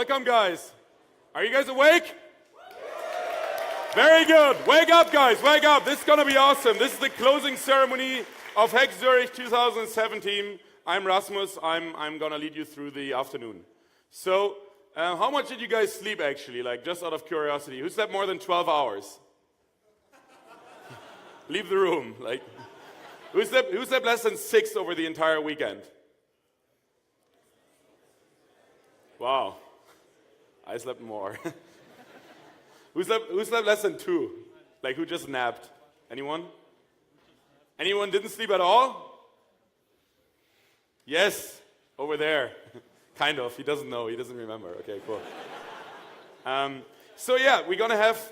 Welcome, guys. Are you guys awake? Very good. Wake up, guys. Wake up. This is going to be awesome. This is the closing ceremony of HackZurich 2017. I'm Rasmus. I'm going to lead you through the afternoon. So, how much did you guys sleep, actually? Like, just out of curiosity. Who slept more than 12 hours? Leave the room. Like, who slept less than 6 over the entire weekend? Wow. I slept more. Who slept less than 2? Like, who just napped? Anyone? Anyone didn't sleep at all? Yes, over there. Kind of. He doesn't know. He doesn't remember. Okay, cool. So yeah, we're going to have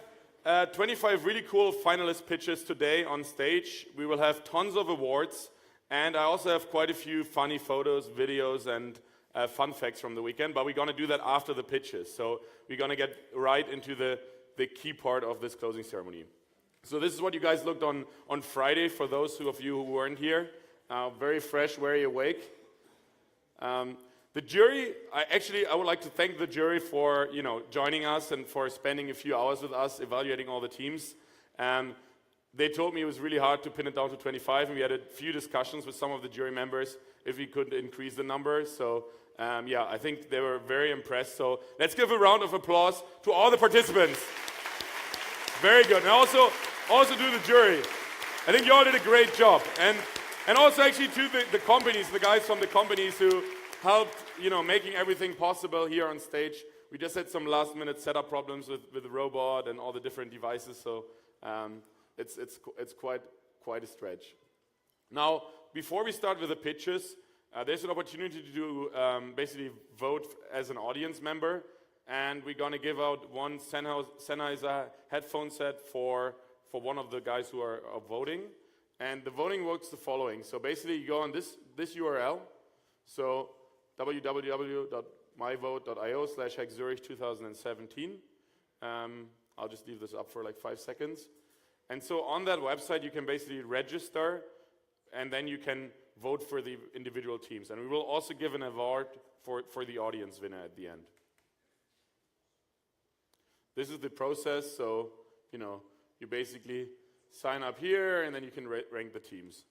25 really cool finalist pitches today on stage. We will have tons of awards. And I also have quite a few funny photos, videos, and fun facts from the weekend. But we're going to do that after the pitches. So we're going to get right into the key part of this closing ceremony. So this is what you guys looked on Friday, for those of you who weren't here. Very fresh, very awake. The jury, I would like to thank the jury for joining us and for spending a few hours with us, evaluating all the teams. They told me it was really hard to pin it down to 25, and we had a few discussions with some of the jury members if we could increase the number. So yeah, I think they were very impressed. So let's give a round of applause to all the participants. Very good. And also to the jury. I think you all did a great job. And also actually to the companies, the guys from the companies who helped, making everything possible here on stage. We just had some last-minute setup problems with the robot and all the different devices, so it's quite a stretch. Now, before we start with the pitches, there's an opportunity to do basically vote as an audience member, and we're going to give out one Sennheiser headphone set for one of the guys who are voting. And the voting works the following. So basically, you go on this URL, so www.myvote.io/HackZurich2017. I'll just leave this up for like 5 seconds. And so on that website, you can basically register, and then you can vote for the individual teams. And we will also give an award for the audience winner at the end. This is the process, so, you basically sign up here, and then you can rank the teams.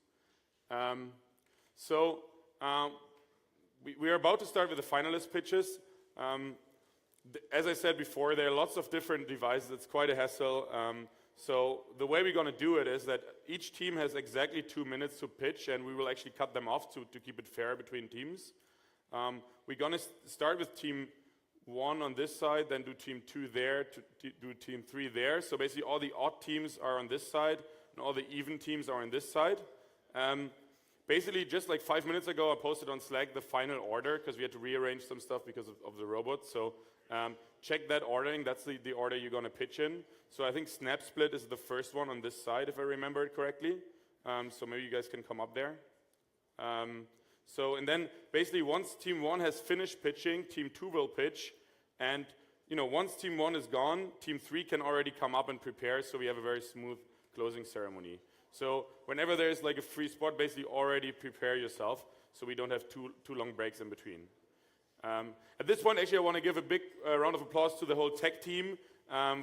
We are about to start with the finalist pitches. As I said before, there are lots of different devices. It's quite a hassle. So the way we're going to do it is that each team has exactly 2 minutes to pitch, and we will actually cut them off to keep it fair between teams. We're going to start with team 1 on this side, then do team 2 there, do team 3 there. So basically all the odd teams are on this side, and all the even teams are on this side. Basically, just like 5 minutes ago, I posted on Slack the final order, because we had to rearrange some stuff because of the robot. So check that ordering. That's the order you're going to pitch in. So I think Snap Split is the first one on this side, if I remember it correctly. So maybe you guys can come up there. And then basically once team 1 has finished pitching, team 2 will pitch. And once team 1 is gone, team 3 can already come up and prepare, so we have a very smooth closing ceremony. So whenever there's like a free spot, basically already prepare yourself, so we don't have too long breaks in between. At this point, actually, I want to give a big round of applause to the whole tech team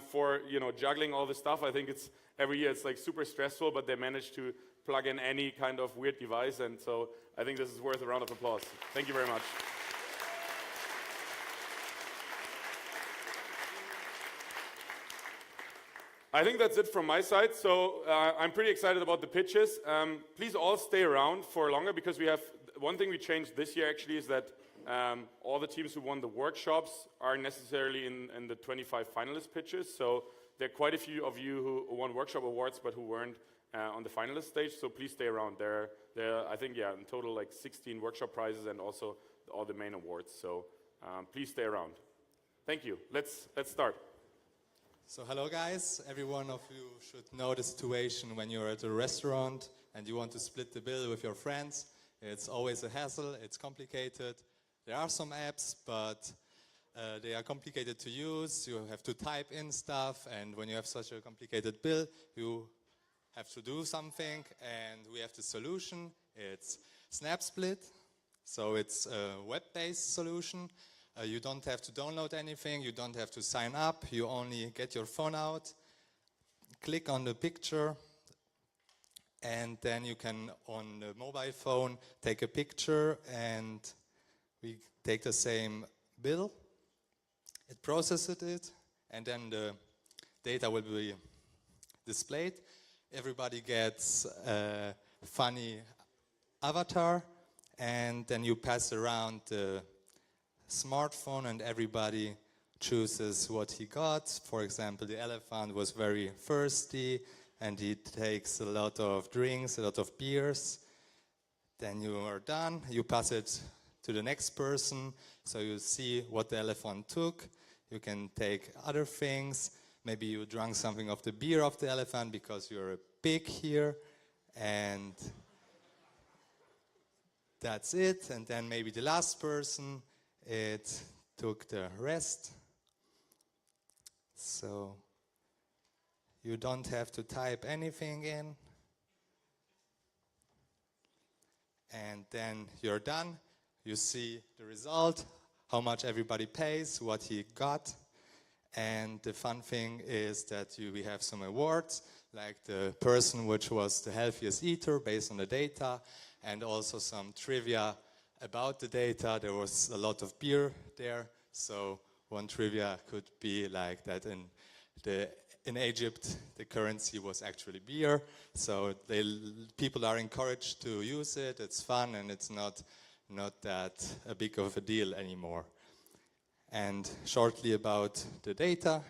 for juggling all this stuff. I think every year it's like super stressful, but they managed to plug in any kind of weird device, and so I think this is worth a round of applause. Thank you very much. I think that's it from my side. So I'm pretty excited about the pitches. Please all stay around for longer, because we have one thing we changed this year actually is that all the teams who won the workshops are necessarily in the 25 finalist pitches. So there are quite a few of you who won workshop awards but who weren't on the finalist stage. So please stay around. There are, I think, in total like 16 workshop prizes and also all the main awards. So please stay around. Thank you. Let's start. So hello guys, every one of you should know the situation when you're at a restaurant and you want to split the bill with your friends. It's always a hassle, it's complicated. There are some apps, but they are complicated to use. You have to type in stuff, and when you have such a complicated bill, you have to do something, and we have the solution. It's SnapSplit, so it's a web-based solution. You don't have to download anything, you don't have to sign up, you only get your phone out, click on the picture, and then you can, on the mobile phone, take a picture, and we take the same bill, it processes it, and then the data will be displayed. Everybody gets a funny avatar, and then you pass around the smartphone and everybody chooses what he got. For example, the elephant was very thirsty and he takes a lot of drinks, a lot of beers. Then you are done, you pass it to the next person, so you see what the elephant took. You can take other things. Maybe you drank something of the beer of the elephant because you're a pig here, and that's it. And then maybe the last person, it took the rest. So you don't have to type anything in. And then you're done. You see the result, how much everybody pays, what he got. And the fun thing is that we have some awards, like the person which was the healthiest eater based on the data, and also some trivia about the data. There was a lot of beer there, so one trivia could be like that in Egypt the currency was actually beer, so people are encouraged to use it. It's fun and it's not that a big of a deal anymore. And shortly about the data.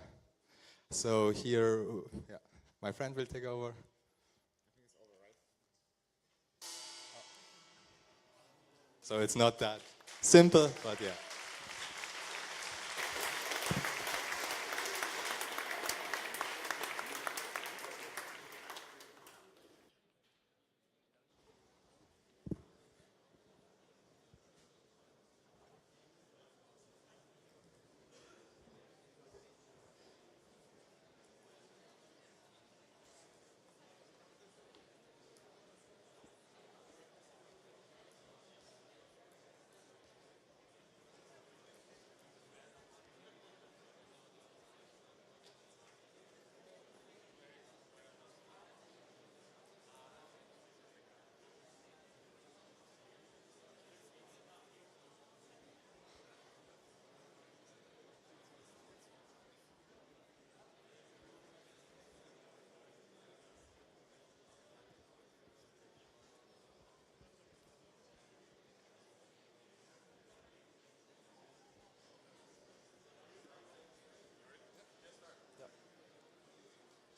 So here, yeah, my friend will take over. So it's not that simple, but yeah.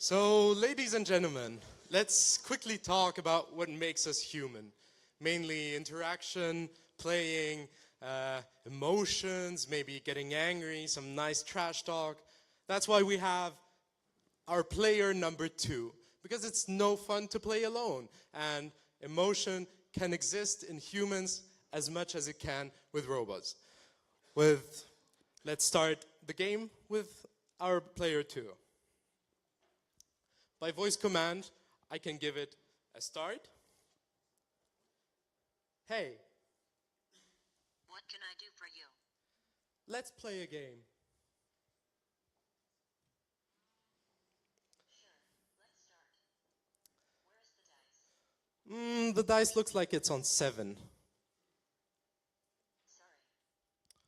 So, ladies and gentlemen, let's quickly talk about what makes us human. Mainly interaction, playing, emotions, maybe getting angry, some nice trash talk. That's why we have our player number 2, because it's no fun to play alone. And emotion can exist in humans as much as it can with robots. Let's start the game with our player 2. By voice command, I can give it a start. Hey. What can I do for you? Let's play a game. Sure, let's start. Where's the dice? The dice looks like it's on 7. Sorry,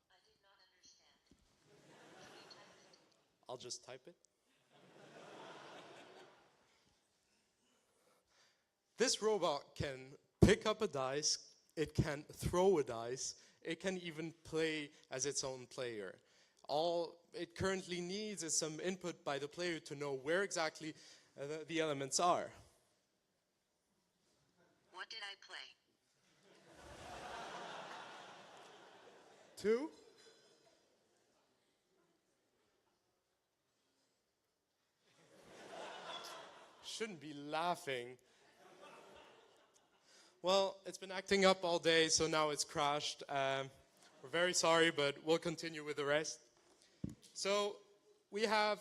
I did not understand. Can you type it? I'll just type it. This robot can pick up a dice, it can throw a dice, it can even play as its own player. All it currently needs is some input by the player to know where exactly the elements are. What did I play? 2. Shouldn't be laughing. Well, it's been acting up all day, so now it's crashed. We're very sorry, but we'll continue with the rest. So we have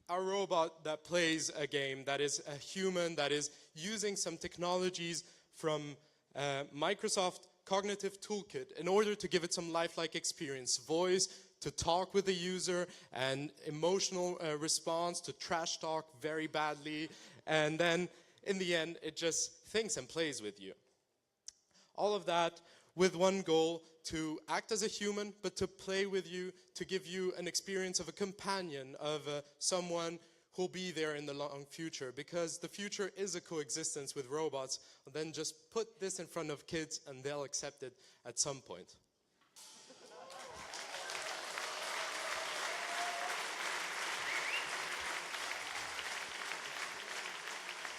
our robot that plays a game, that is a human, that is using some technologies from Microsoft Cognitive Toolkit in order to give it some lifelike experience, voice, to talk with the user, and emotional response to trash talk very badly, and then in the end it just thinks and plays with you. All of that with one goal: to act as a human, but to play with you, to give you an experience of a companion, of someone who'll be there in the long future, because the future is a coexistence with robots. Then just put this in front of kids and they'll accept it at some point.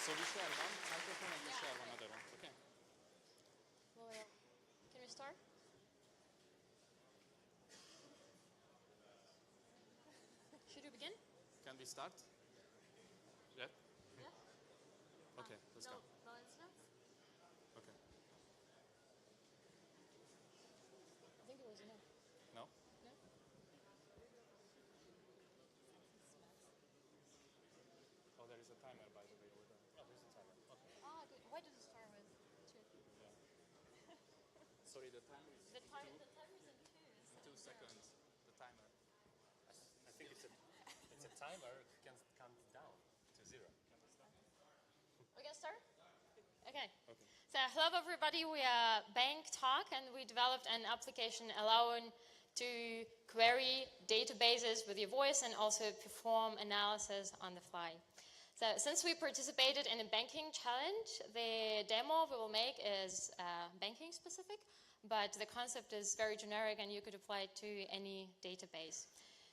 So we share one microphone and we share one other one. Okay. Well, can we start? Should we begin? Can we start? Yeah? Yeah. Okay, let's go. No, it's not. Okay. I think it was a no. No? No? Oh, there is a timer, by the way, over there. Oh, there's a timer. Okay. Ah, good. Why does it start with two? Sorry, the timer is The timer is in two. 2 seconds. The timer. I think it's a timer. It can count down to 0. We can start? Okay. So hello everybody, we are Bank Talk and we developed an application allowing to query databases with your voice and also perform analysis on the fly. So since we participated in a banking challenge, the demo we will make is banking specific, but the concept is very generic and you could apply it to any database.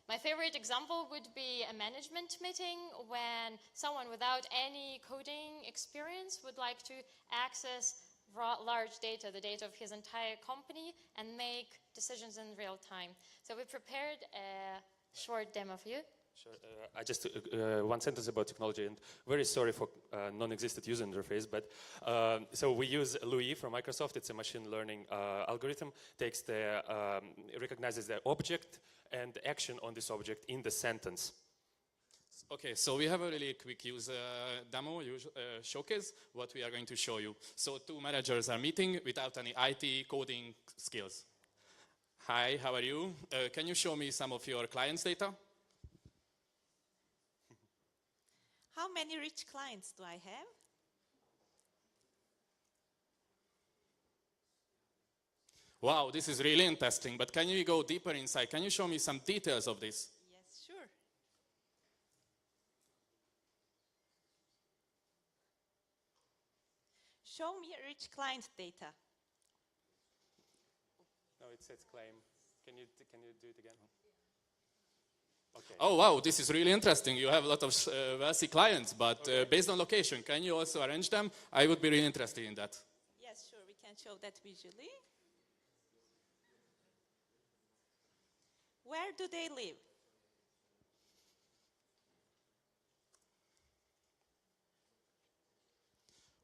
My favorite example would be a management meeting when someone without any coding experience would like to access large data, the data of his entire company, and make decisions in real time. So we prepared a short demo for you. Sure. I just one sentence about technology, and very sorry for non-existent user interface, but so we use Louis from Microsoft. It's a machine learning algorithm, recognizes the object and action on this object in the sentence. Okay, so we have a really quick user demo, showcase, what we are going to show you. So 2 managers are meeting without any IT coding skills. Hi, how are you? Can you show me some of your clients' data? How many rich clients do I have? Wow, this is really interesting, but can you go deeper inside? Can you show me some details of this? Yes, sure. Show me rich client data. No, it says claim. Can you do it again? Okay. Oh wow, this is really interesting. You have a lot of wealthy clients, but based on location, can you also arrange them? I would be really interested in that. Yes, sure, we can show that visually. Where do they live?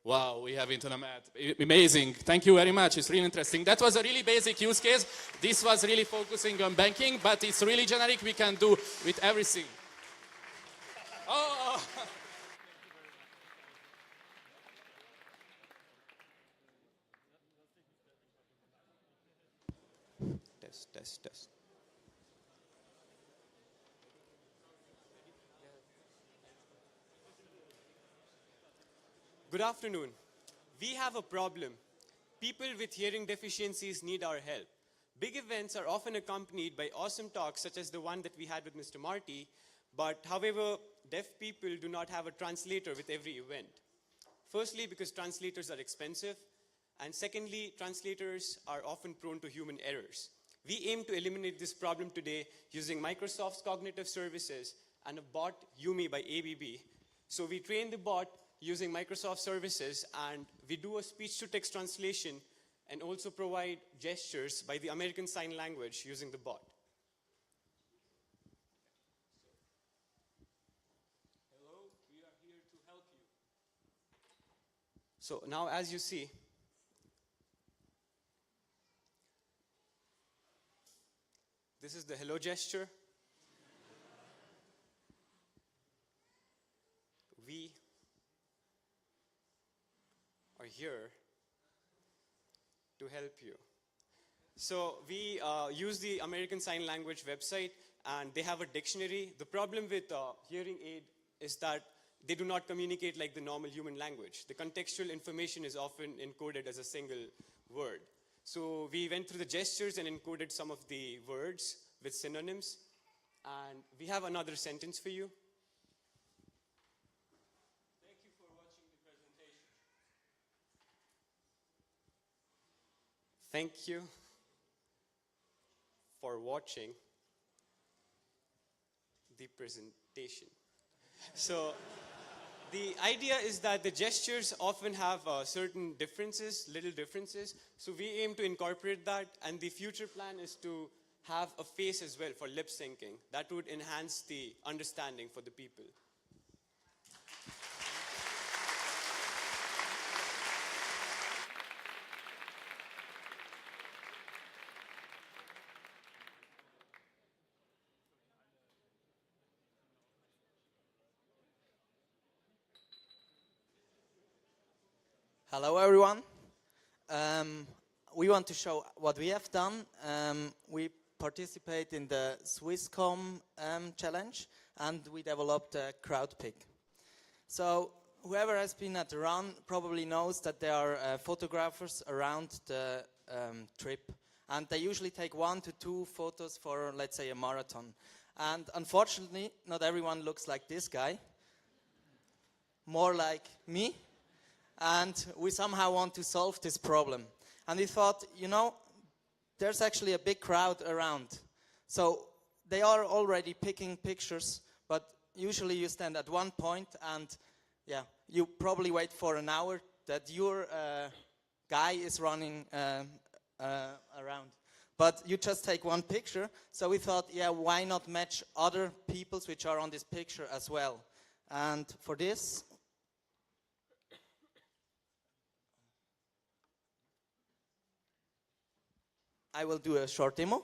Wow, we have internet. Amazing. Thank you very much. It's really interesting. That was a really basic use case. This was really focusing on banking, but it's really generic. We can do with everything. Oh! Test. Good afternoon. We have a problem. People with hearing deficiencies need our help. Big events are often accompanied by awesome talks such as the one that we had with Mr. Marty, but however, deaf people do not have a translator with every event. Firstly, because translators are expensive, and secondly, translators are often prone to human errors. We aim to eliminate this problem today using Microsoft's cognitive services and a bot, Yumi by ABB. So we train the bot using Microsoft services, and we do a speech-to-text translation and also provide gestures by the American Sign Language using the bot. Hello, we are here to help you. So now, as you see, this is the hello gesture. We are here to help you. So we use the American Sign Language website, and they have a dictionary. The problem with hearing aid is that they do not communicate like the normal human language. The contextual information is often encoded as a single word. So we went through the gestures and encoded some of the words with synonyms. And we have another sentence for you. Thank you for watching the presentation. Thank you for watching the presentation. So the idea is that the gestures often have certain differences, little differences. So we aim to incorporate that, and the future plan is to have a face as well for lip syncing. That would enhance the understanding for the people. Hello everyone. We want to show what we have done. We participate in the Swisscom challenge, and we developed a crowd pick. So whoever has been at the run probably knows that there are photographers around the trip, and they usually take 1 to 2 photos for, let's say, a marathon. And unfortunately, not everyone looks like this guy, more like me. And we somehow want to solve this problem. And we thought, you know, there's actually a big crowd around. So they are already picking pictures, but usually you stand at one point and, yeah, you probably wait for an hour that your guy is running around. But you just take one picture. So we thought, yeah, why not match other peoples which are on this picture as well? And for this, I will do a short demo.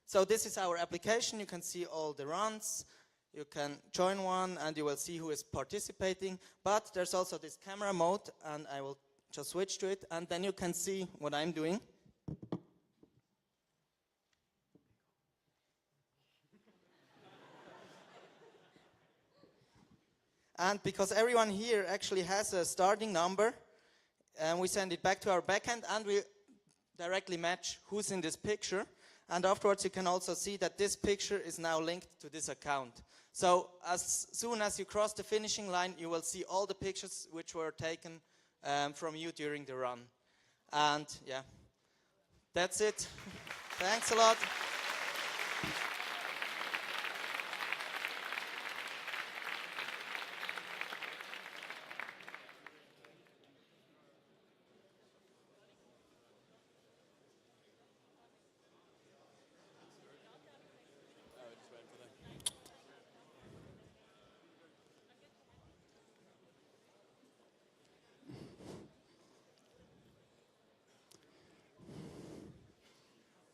So this is our application. You can see all the runs. You can join one and you will see who is participating. But there's also this camera mode, and I will just switch to it, and then you can see what I'm doing. And because everyone here actually has a starting number, and we send it back to our backend, and we directly match who's in this picture. And afterwards you can also see that this picture is now linked to this account. So as soon as you cross the finishing line, you will see all the pictures which were taken from you during the run. And yeah, that's it. Thanks a lot.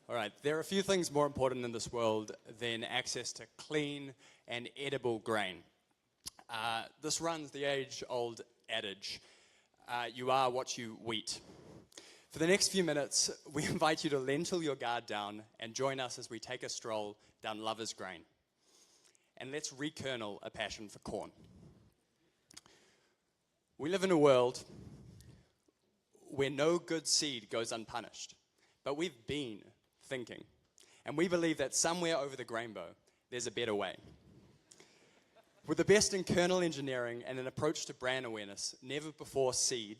All right, there are a few things more important in this world than access to clean and edible grain. This runs the age-old adage, you are what you eat. For the next few minutes, we invite you to lentil your guard down and join us as we take a stroll down Lover's Grain. And let's rekernel a passion for corn. We live in a world where no good seed goes unpunished, but we've been thinking, and we believe that somewhere over the rainbow, there's a better way. With the best in kernel engineering and an approach to brand awareness never before seen,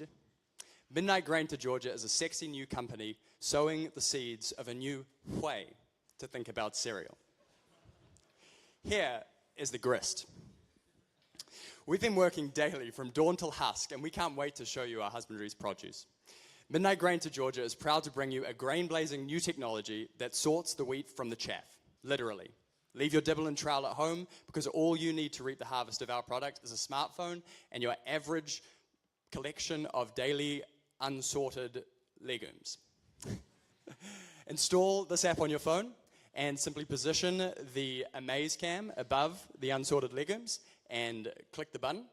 Midnight Grain to Georgia is a sexy new company sowing the seeds of a new way to think about cereal. Here is the grist. We've been working daily from dawn till husk, and we can't wait to show you our husbandry's produce. Midnight Grain to Georgia is proud to bring you a grain-blazing new technology that sorts the wheat from the chaff, literally. Leave your dibble and trowel at home, because all you need to reap the harvest of our product is a smartphone and your average collection of daily unsorted legumes. Install this app on your phone and simply position the Amaze Cam above the unsorted legumes and click the button.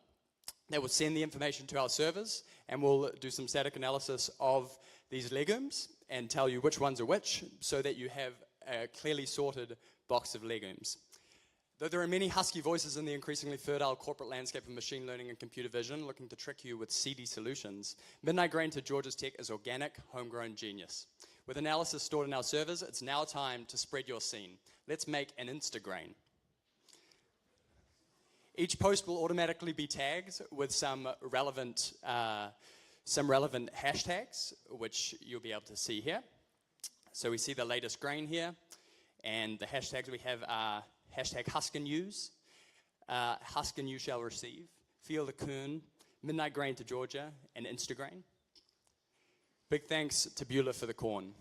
That will send the information to our servers, and we'll do some static analysis of these legumes and tell you which ones are which so that you have a clearly sorted box of legumes. Though there are many husky voices in the increasingly fertile corporate landscape of machine learning and computer vision looking to trick you with seedy solutions, Midnight Grain to Georgia's Tech is organic, homegrown genius. With analysis stored in our servers, it's now time to spread your scene. Let's make an Instagrain. Each post will automatically be tagged with some relevant hashtags, which you'll be able to see here. So we see the latest grain here, and the hashtags we have are hashtag Huskin' Huskin' you shall receive, Feel the Coon, Midnight Grain to Georgia, and Instagrain. Big thanks to Beulah for the corn.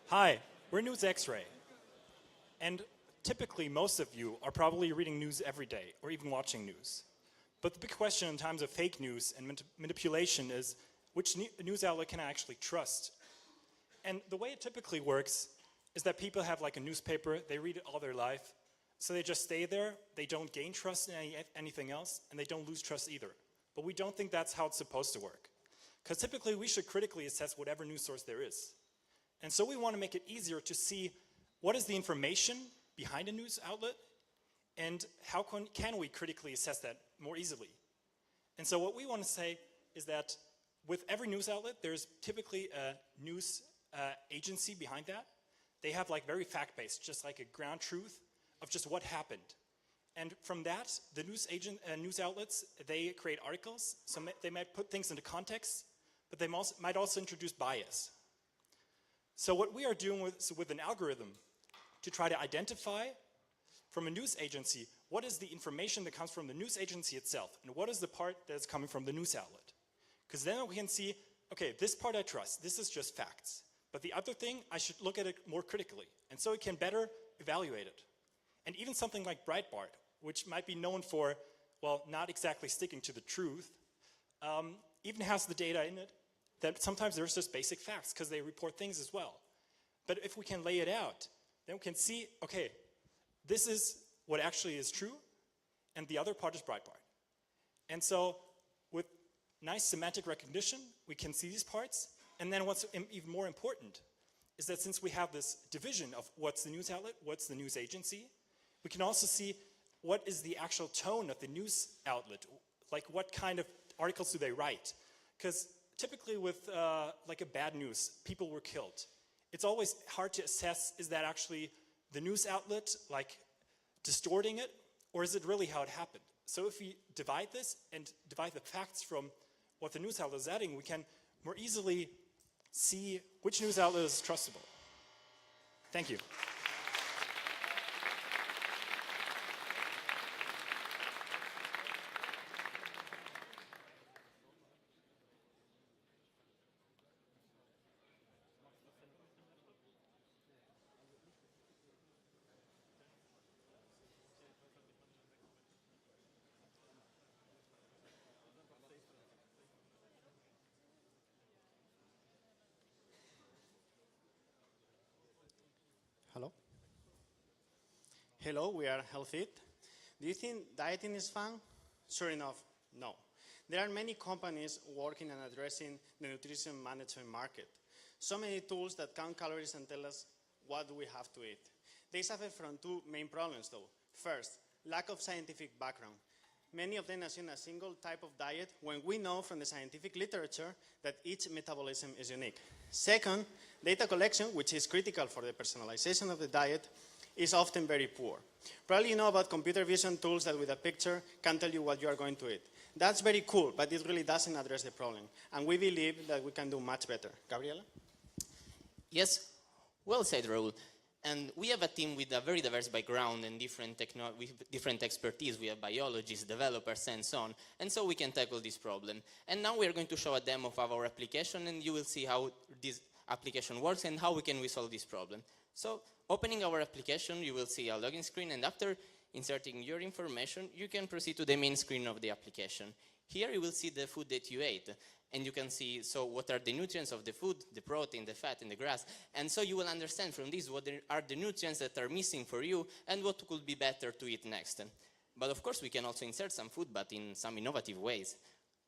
Hi, we're News X-Ray. And typically, most of you are probably reading news every day or even watching news. But the big question in times of fake news and manipulation is, which news outlet can I actually trust? And the way it typically works is that people have like a newspaper, they read it all their life, so they just stay there, they don't gain trust in anything else, and they don't lose trust either. But we don't think that's how it's supposed to work. Because typically, we should critically assess whatever news source there is. And so we want to make it easier to see what is the information behind a news outlet and how can we critically assess that more easily. And so what we want to say is that with every news outlet, there's typically a news agency behind that. They have like very fact-based, just like a ground truth of just what happened. And from that, the news outlets, they create articles, so they might put things into context, but they might also introduce bias. So what we are doing with an algorithm to try to identify from a news agency what is the information that comes from the news agency itself and what is the part that is coming from the news outlet. Because then we can see, okay, this part I trust, this is just facts. But the other thing, I should look at it more critically. And so we can better evaluate it. And even something like Breitbart, which might be known for, well, not exactly sticking to the truth, even has the data in it that sometimes there's just basic facts because they report things as well. But if we can lay it out, then we can see, okay, this is what actually is true, and the other part is Breitbart. And so with nice semantic recognition, we can see these parts. And then what's even more important is that since we have this division of what's the news outlet, what's the news agency, we can also see what is the actual tone of the news outlet, like what kind of articles do they write. Because typically with like a bad news, people were killed. It's always hard to assess, is that actually the news outlet like distorting it, or is it really how it happened? So if we divide this and divide the facts from what the news outlet is adding, we can more easily see which news outlet is trustable. Thank you. Hello? Hello, we are HealthFit. Do you think dieting is fun? Sure enough, no. There are many companies working on addressing the nutrition management market. So many tools that count calories and tell us what we have to eat. They suffer from two main problems though. First, lack of scientific background. Many of them assume a single type of diet when we know from the scientific literature that each metabolism is unique. Second, data collection, which is critical for the personalization of the diet, is often very poor. Probably you know about computer vision tools that with a picture can tell you what you are going to eat. That's very cool, but it really doesn't address the problem. And we believe that we can do much better. Gabriela? Yes, well said, Raul. And we have a team with a very diverse background and different expertise. We have biologists, developers, and so on. And so we can tackle this problem. And now we are going to show a demo of our application, and you will see how this application works and how we can resolve this problem. So opening our application, you will see a login screen, and after inserting your information, you can proceed to the main screen of the application. Here you will see the food that you ate, and you can see what are the nutrients of the food, the protein, the fat, and the grass, and so you will understand from this what are the nutrients that are missing for you and what could be better to eat next. But of course we can also insert some food, but in some innovative ways.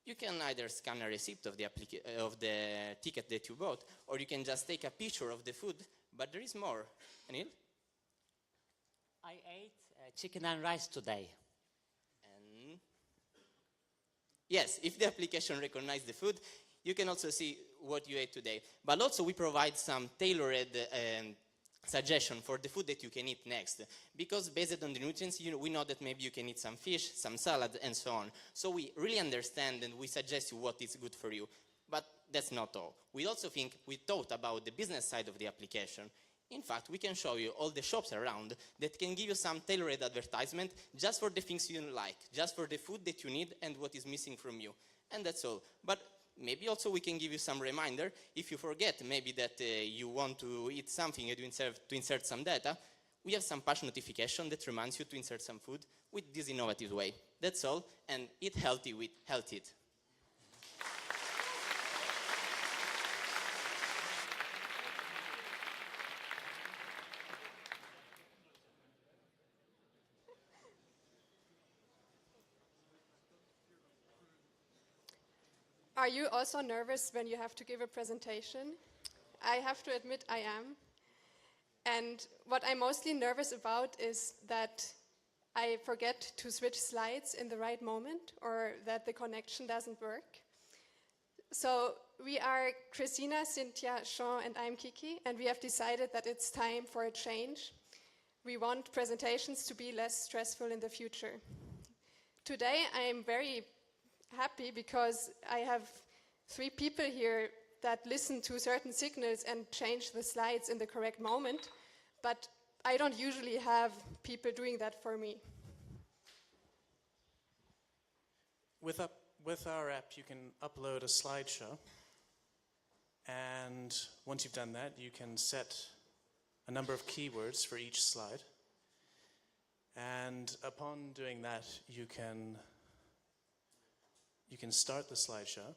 You can either scan a receipt of the ticket that you bought, or you can just take a picture of the food, but there is more. Anil? I ate chicken and rice today. Yes, if the application recognizes the food, you can also see what you ate today. But also we provide some tailored suggestion for the food that you can eat next. Because based on the nutrients, we know that maybe you can eat some fish, some salad, and so on. So we really understand and we suggest you what is good for you. But that's not all. We thought about the business side of the application. In fact, we can show you all the shops around that can give you some tailored advertisement just for the things you like, just for the food that you need and what is missing from you. And that's all. But maybe also we can give you some reminder if you forget maybe that you want to eat something and to insert some data. We have some push notification that reminds you to insert some food with this innovative way. That's all. And eat healthy with Health It. Are you also nervous when you have to give a presentation? I have to admit I am. And what I'm mostly nervous about is that I forget to switch slides in the right moment or that the connection doesn't work. So we are Christina, Cynthia, Sean, and I'm Kiki, and we have decided that it's time for a change. We want presentations to be less stressful in the future. Today I'm very happy because I have 3 people here that listen to certain signals and change the slides in the correct moment, but I don't usually have people doing that for me. With our app, you can upload a slideshow, and once you've done that, you can set a number of keywords for each slide, and upon doing that, you can start the slideshow.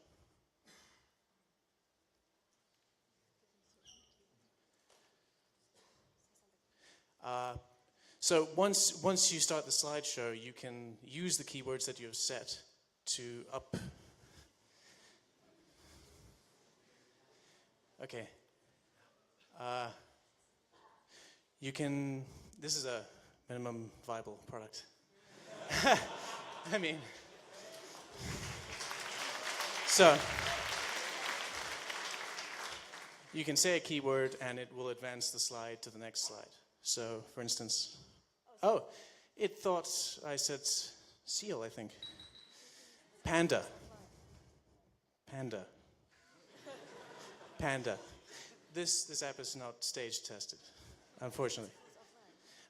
So once you start the slideshow, you can use the keywords that you have set to up. Okay. You can. This is a minimum viable product. I mean. So, you can say a keyword and it will advance the slide to the next slide. So, for instance, it thought I said seal, I think. Panda. Panda. Panda. This app is not stage tested, unfortunately.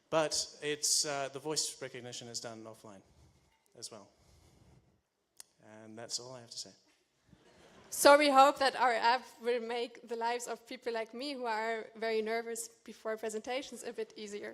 But it's the voice recognition is done offline as well. And that's all I have to say. So we hope that our app will make the lives of people like me who are very nervous before presentations a bit easier.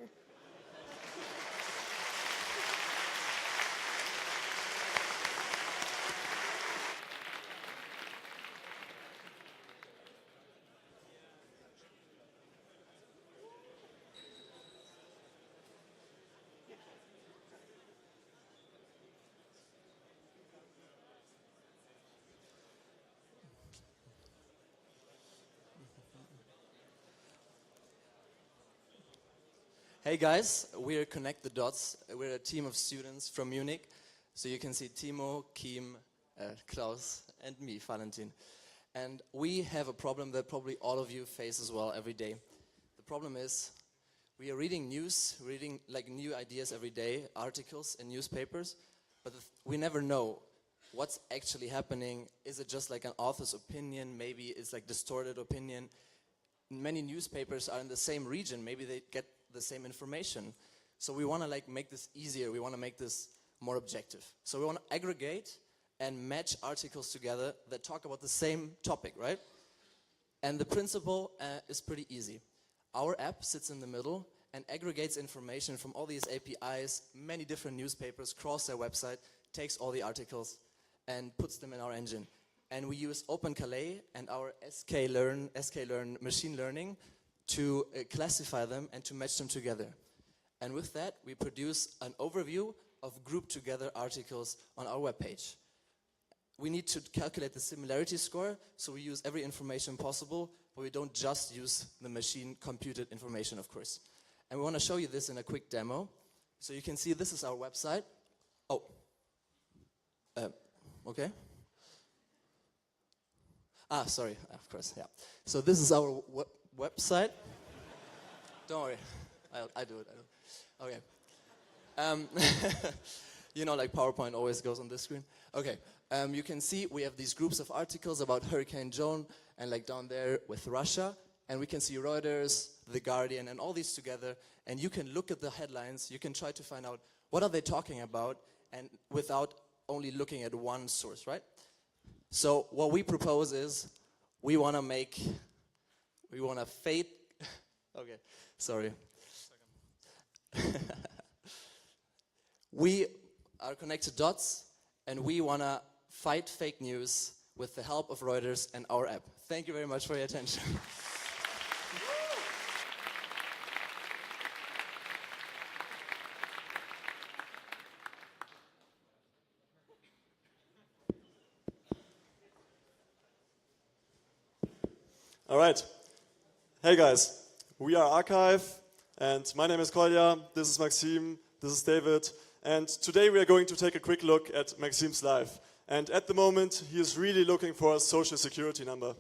Hey guys, we're Connect the Dots. We're a team of students from Munich. So you can see Timo, Kim, Klaus, and me, Valentin. And we have a problem that probably all of you face as well every day. The problem is we are reading news, reading like new ideas every day, articles in newspapers, but we never know what's actually happening. Is it just like an author's opinion? Maybe it's like distorted opinion. Many newspapers are in the same region. Maybe they get the same information. So we want to like make this easier. We want to make this more objective. So we want to aggregate and match articles together that talk about the same topic, right? And the principle is pretty easy. Our app sits in the middle and aggregates information from all these APIs, many different newspapers, across their website, takes all the articles and puts them in our engine. And we use OpenCalais and our sklearn machine learning to classify them and to match them together. And with that, we produce an overview of grouped together articles on our webpage. We need to calculate the similarity score, so we use every information possible, but we don't just use the machine computed information, of course. And we want to show you this in a quick demo. So you can see this is our website. Oh, okay. Sorry, of course, yeah. So this is our website. Don't worry, I do it. Okay. You know, like PowerPoint always goes on this screen. Okay, you can see we have these groups of articles about Hurricane Joan, and like down there with Russia, and we can see Reuters, The Guardian, and all these together, and you can look at the headlines, you can try to find out what are they talking about, and without only looking at one source, right? So what we propose is we want to fade, okay, sorry. We are connected dots, and we want to fight fake news with the help of Reuters and our app. Thank you very much for your attention. All right. Hey guys, we are Archive, and my name is Kolja, this is Maxime, this is David, and today we are going to take a quick look at Maxime's life. And at the moment, he is really looking for a social security number.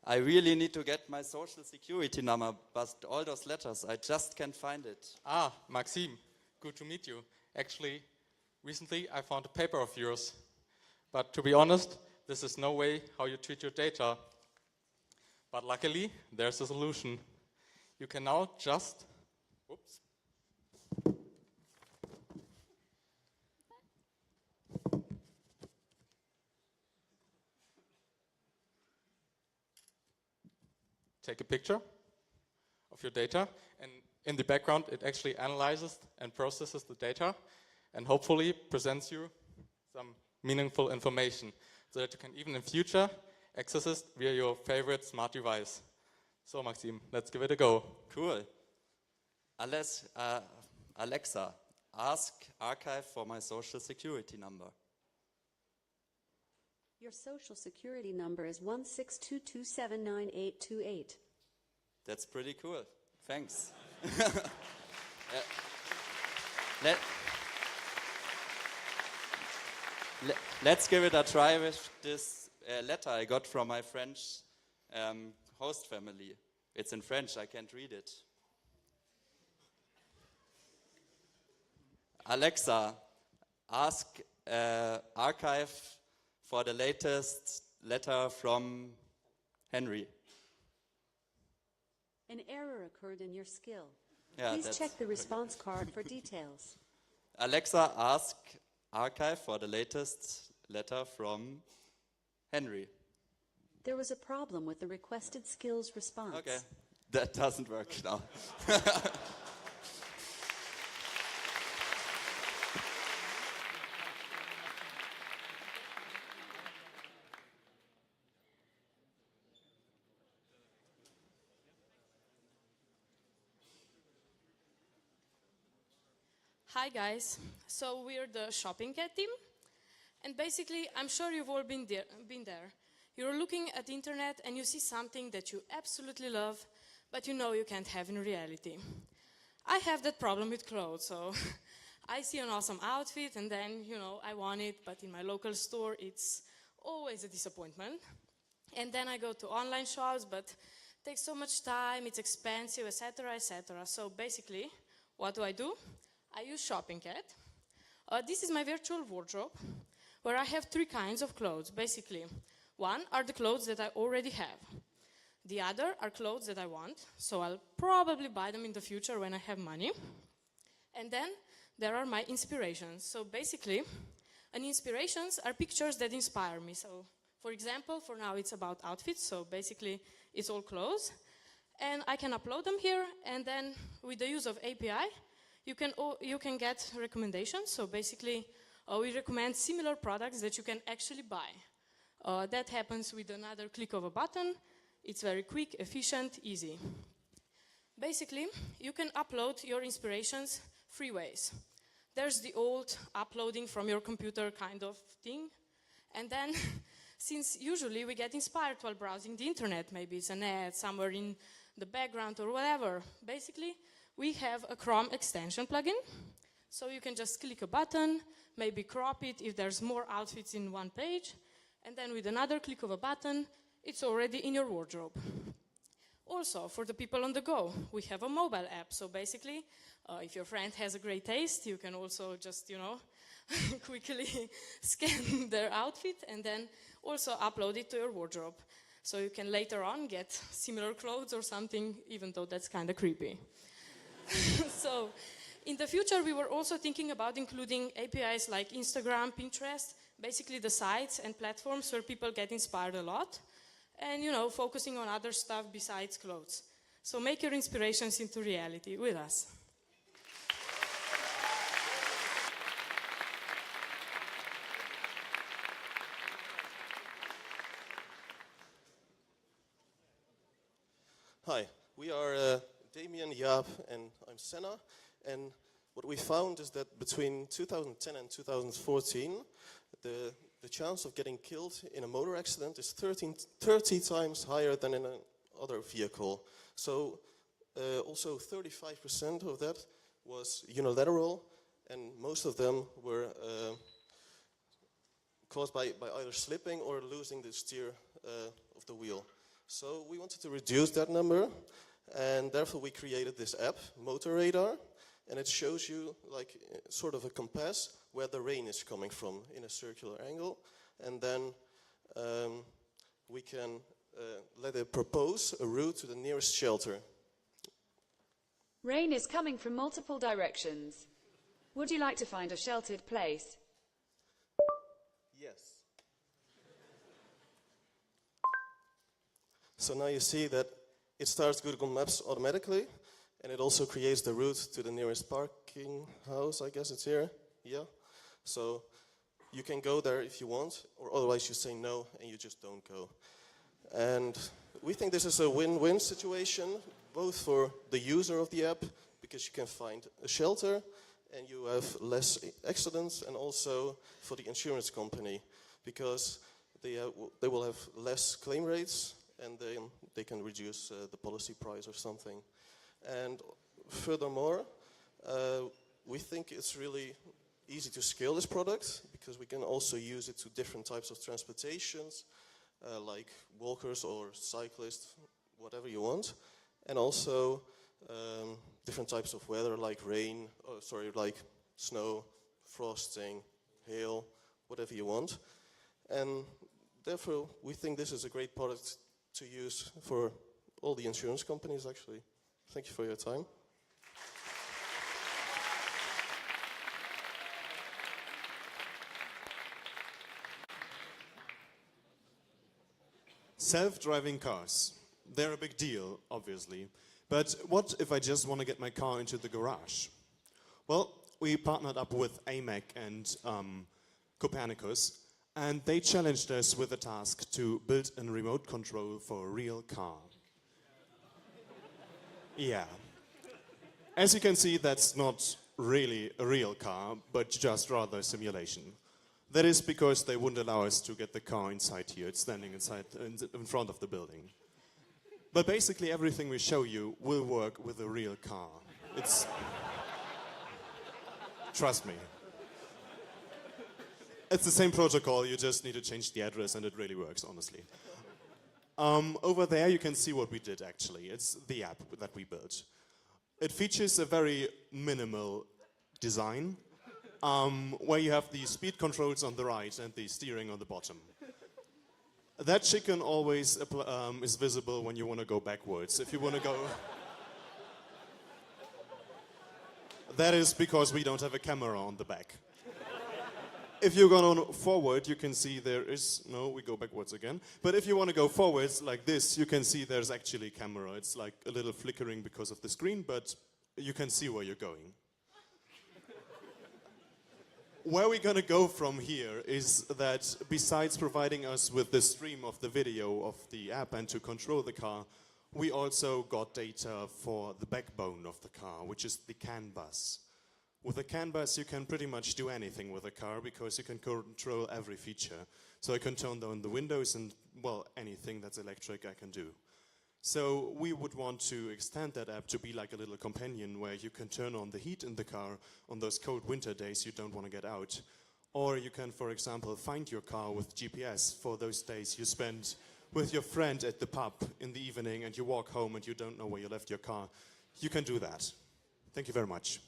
I really need to get my social security number, but all those letters, I just can't find it. Ah, Maxime, good to meet you. Actually, recently I found a paper of yours. But to be honest, this is no way how you treat your data. But luckily, there's a solution. You can now just, whoops. Take a picture of your data, and in the background it actually analyzes and processes the data and hopefully presents you some meaningful information so that you can even in future access it via your favorite smart device. So Maxime, let's give it a go. Cool. Alexa, ask Archive for my social security number. Your social security number is 162279828. That's pretty cool. Thanks. Let's give it a try with this letter I got from my French host family. It's in French, I can't read it. Alexa, ask Archive for the latest letter from Henry. An error occurred in your skill. Yeah, Please that's check the response card for details. Alexa, ask Archive for the latest letter from Henry. There was a problem with the requested skills response. Okay, that doesn't work now. Hi guys, so we're the shopping cat team, and basically I'm sure you've all been there. You're looking at the internet and you see something that you absolutely love, but you know you can't have in reality. I have that problem with clothes, so I see an awesome outfit and then, I want it, but in my local store it's always a disappointment. And then I go to online shops, but it takes so much time, it's expensive, etc., etc. So basically, what do? I use Shopping Cat. This is my virtual wardrobe, where I have 3 kinds of clothes, basically. One are the clothes that I already have. The other are clothes that I want, so I'll probably buy them in the future when I have money. And then there are my inspirations. So basically, inspirations are pictures that inspire me. So, for example, for now it's about outfits, so basically it's all clothes. and I can upload them here, and then with the use of API, you can get recommendations. So basically, we recommend similar products that you can actually buy. That happens with another click of a button. It's very quick, efficient, easy. Basically, you can upload your inspirations 3 ways. There's the old uploading from your computer kind of thing. And then, since usually we get inspired while browsing the internet, maybe it's an ad somewhere in the background or whatever, basically, we have a Chrome extension plugin. So you can just click a button, maybe crop it if there's more outfits in one page, and then with another click of a button, it's already in your wardrobe. Also, for the people on the go, we have a mobile app. So basically, if your friend has a great taste, you can also just, quickly scan their outfit and then also upload it to your wardrobe. So you can later on get similar clothes or something, even though that's kind of creepy. So in the future, we were also thinking about including APIs like Instagram, Pinterest, basically the sites and platforms where people get inspired a lot, and focusing on other stuff besides clothes. So make your inspirations into reality with us. Hi, we are Damien, Jaap, and I'm Senna. And what we found is that between 2010 and 2014, the chance of getting killed in a motor accident is 30 times higher than in another vehicle. So also 35% of that was unilateral, and most of them were caused by either slipping or losing the steer of the wheel. So we wanted to reduce that number, and therefore we created this app, Motor Radar, and it shows you like sort of a compass where the rain is coming from in a circular angle, and then we can let it propose a route to the nearest shelter. Rain is coming from multiple directions. Would you like to find a sheltered place? Yes. So now you see that it starts Google Maps automatically, and it also creates the route to the nearest parking house, I guess it's here, yeah. So you can go there if you want, or otherwise you say no and you just don't go. And we think this is a win-win situation, both for the user of the app, because you can find a shelter and you have less accidents, and also for the insurance company, because they will have less claim rates, and they can reduce the policy price or something. And furthermore, we think it's really easy to scale this product, because we can also use it to different types of transportations, like walkers or cyclists, whatever you want, and also different types of weather, like like snow, frosting, hail, whatever you want. And therefore, we think this is a great product to use for all the insurance companies, actually. Thank you for your time. Self-driving cars. They're a big deal, obviously. But what if I just want to get my car into the garage? Well, we partnered up with AMAC and Copernicus, and they challenged us with a task to build a remote control for a real car. Yeah. As you can see, that's not really a real car, but just rather a simulation. That is because they wouldn't allow us to get the car inside here. It's standing inside, in front of the building. But basically everything we show you will work with a real car. It's... Trust me. It's the same protocol, you just need to change the address and it really works, honestly. Over there you can see what we did actually. It's the app that we built. It features a very minimal design, where you have the speed controls on the right and the steering on the bottom. That chicken always is visible when you want to go backwards. If you want to go... That is because we don't have a camera on the back. if you're going forward, you can see there is, no, we go backwards again. But if you want to go forwards like this, you can see there's actually a camera. It's like a little flickering because of the screen, but you can see where you're going. Where we're going to go from here is that besides providing us with the stream of the video of the app and to control the car, we also got data for the backbone of the car, which is the CAN bus. With a CAN bus, you can pretty much do anything with a car because you can control every feature. So I can turn down the windows and, well, anything that's electric I can do. So we would want to extend that app to be like a little companion where you can turn on the heat in the car on those cold winter days you don't want to get out. Or you can, for example, find your car with GPS for those days you spend with your friend at the pub in the evening and you walk home and you don't know where you left your car. You can do that. Thank you very much.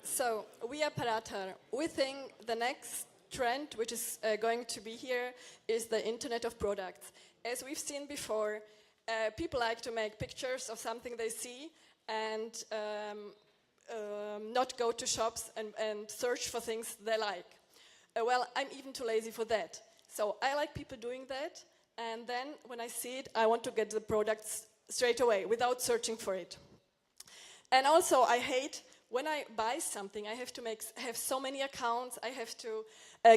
So we at Paratar, we think the next trend which is going to be here is the Internet of Products. As we've seen before, people like to make pictures of something they see and not go to shops and search for things they like. Well, I'm even too lazy for that. So I like people doing that, and then when I see it, I want to get the products straight away without searching for it. And also, I hate when I buy something, I have to have so many accounts, I have to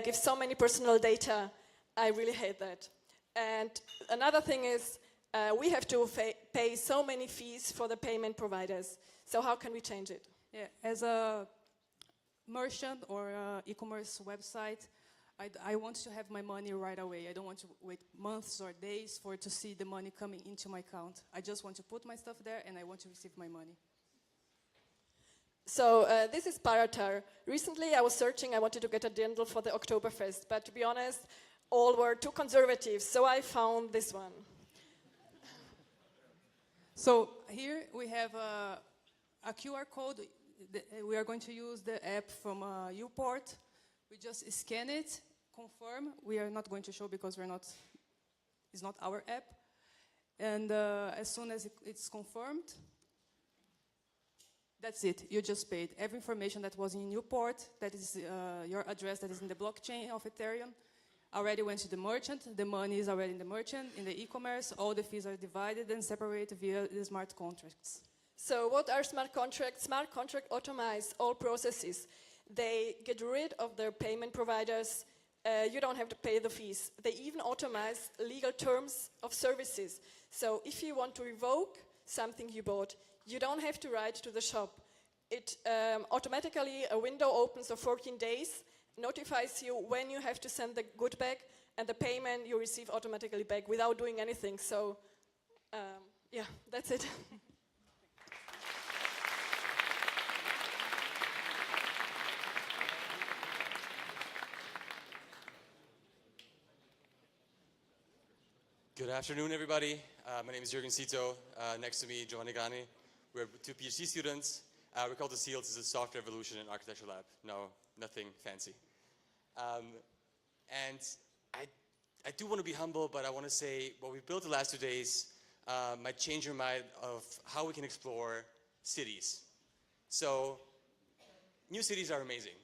give so many personal data. I really hate that. And another thing is, we have to pay so many fees for the payment providers. So how can we change it? Yeah, as a merchant or e-commerce website, I want to have my money right away. I don't want to wait months or days to see the money coming into my account. I just want to put my stuff there and I want to receive my money. So this is Paratar. Recently I was searching, I wanted to get a dandle for the Oktoberfest, but to be honest, all were too conservative, so I found this one. So here we have a QR code. We are going to use the app from Uport. We just scan it, confirm. We are not going to show because it's not our app. And as soon as it's confirmed, that's it. You just paid. Every information that was in Uport, that is your address that is in the blockchain of Ethereum, already went to the merchant. The money is already in the merchant, in the e-commerce. All the fees are divided and separated via the smart contracts. So what are smart contracts? Smart contracts automate all processes. They get rid of their payment providers. You don't have to pay the fees. They even automate legal terms of services. So if you want to revoke something you bought, you don't have to write to the shop. It automatically, a window opens for 14 days, notifies you when you have to send the good back, and the payment you receive automatically back without doing anything. So, yeah, that's it. Good afternoon, everybody. My name is Jürgen Sito. Next to me, Giovanni Gani. We're two PhD students. We call the SEALs. It's a software evolution and architecture lab. No, nothing fancy. And I do want to be humble, but I want to say what we've built the last 2 days might change your mind of how we can explore cities. So, new cities are amazing.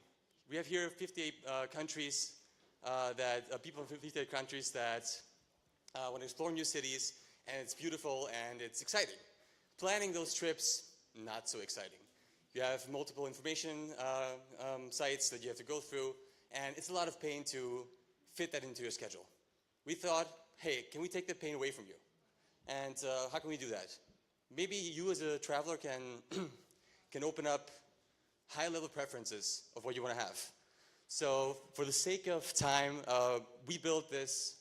We have here 58 countries people from 58 countries that want to explore new cities, and it's beautiful and it's exciting. Planning those trips, not so exciting. You have multiple information sites that you have to go through, and it's a lot of pain to fit that into your schedule. We thought, hey, can we take the pain away from you? And how can we do that? Maybe you as a traveler can open up high-level preferences of what you want to have. So for the sake of time, we built this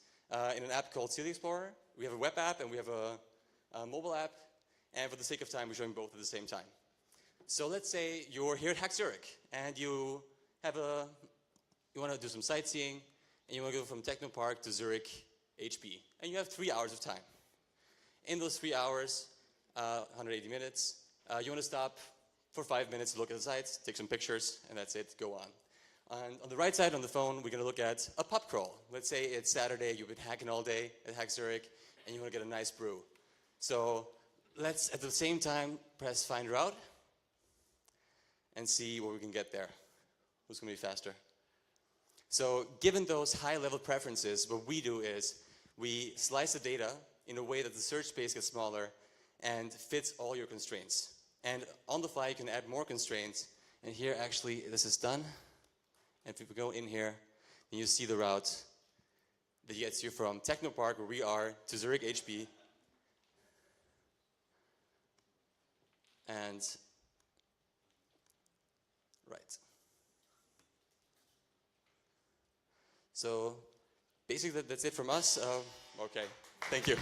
in an app called City Explorer. We have a web app and we have a mobile app. And for the sake of time, we're showing both at the same time. So let's say you're here at HackZurich and you want to do some sightseeing and you want to go from Techno Park to Zurich HB. And you have 3 hours of time. In those 3 hours, 180 minutes, you want to stop for 5 minutes to look at the sites, take some pictures, and that's it, go on. On the right side on the phone, we're going to look at a pub crawl. Let's say it's Saturday, you've been hacking all day at HackZurich, and you want to get a nice brew. So let's, at the same time, press Find Route and see where we can get there. Who's going to be faster? So given those high-level preferences, what we do is we slice the data in a way that the search space gets smaller and fits all your constraints. And on the fly, you can add more constraints. And here, actually, this is done. And if we go in here, then you see the route that gets you from Technopark, where we are, to Zurich HB. And, right. So, basically, that's it from us. Okay, thank you.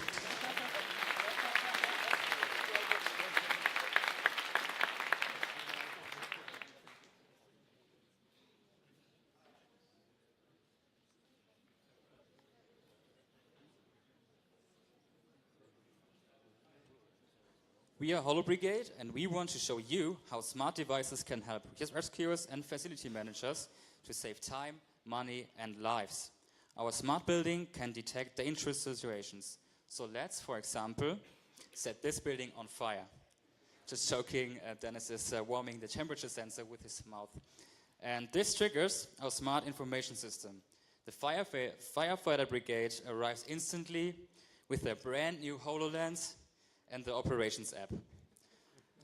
We are Holo Brigade, and we want to show you how smart devices can help rescuers and facility managers to save time, money, and lives. Our smart building can detect dangerous situations. So let's, for example, set this building on fire. Just joking, Dennis is warming the temperature sensor with his mouth. And this triggers our smart information system. The firefighter brigade arrives instantly with their brand new HoloLens and the operations app.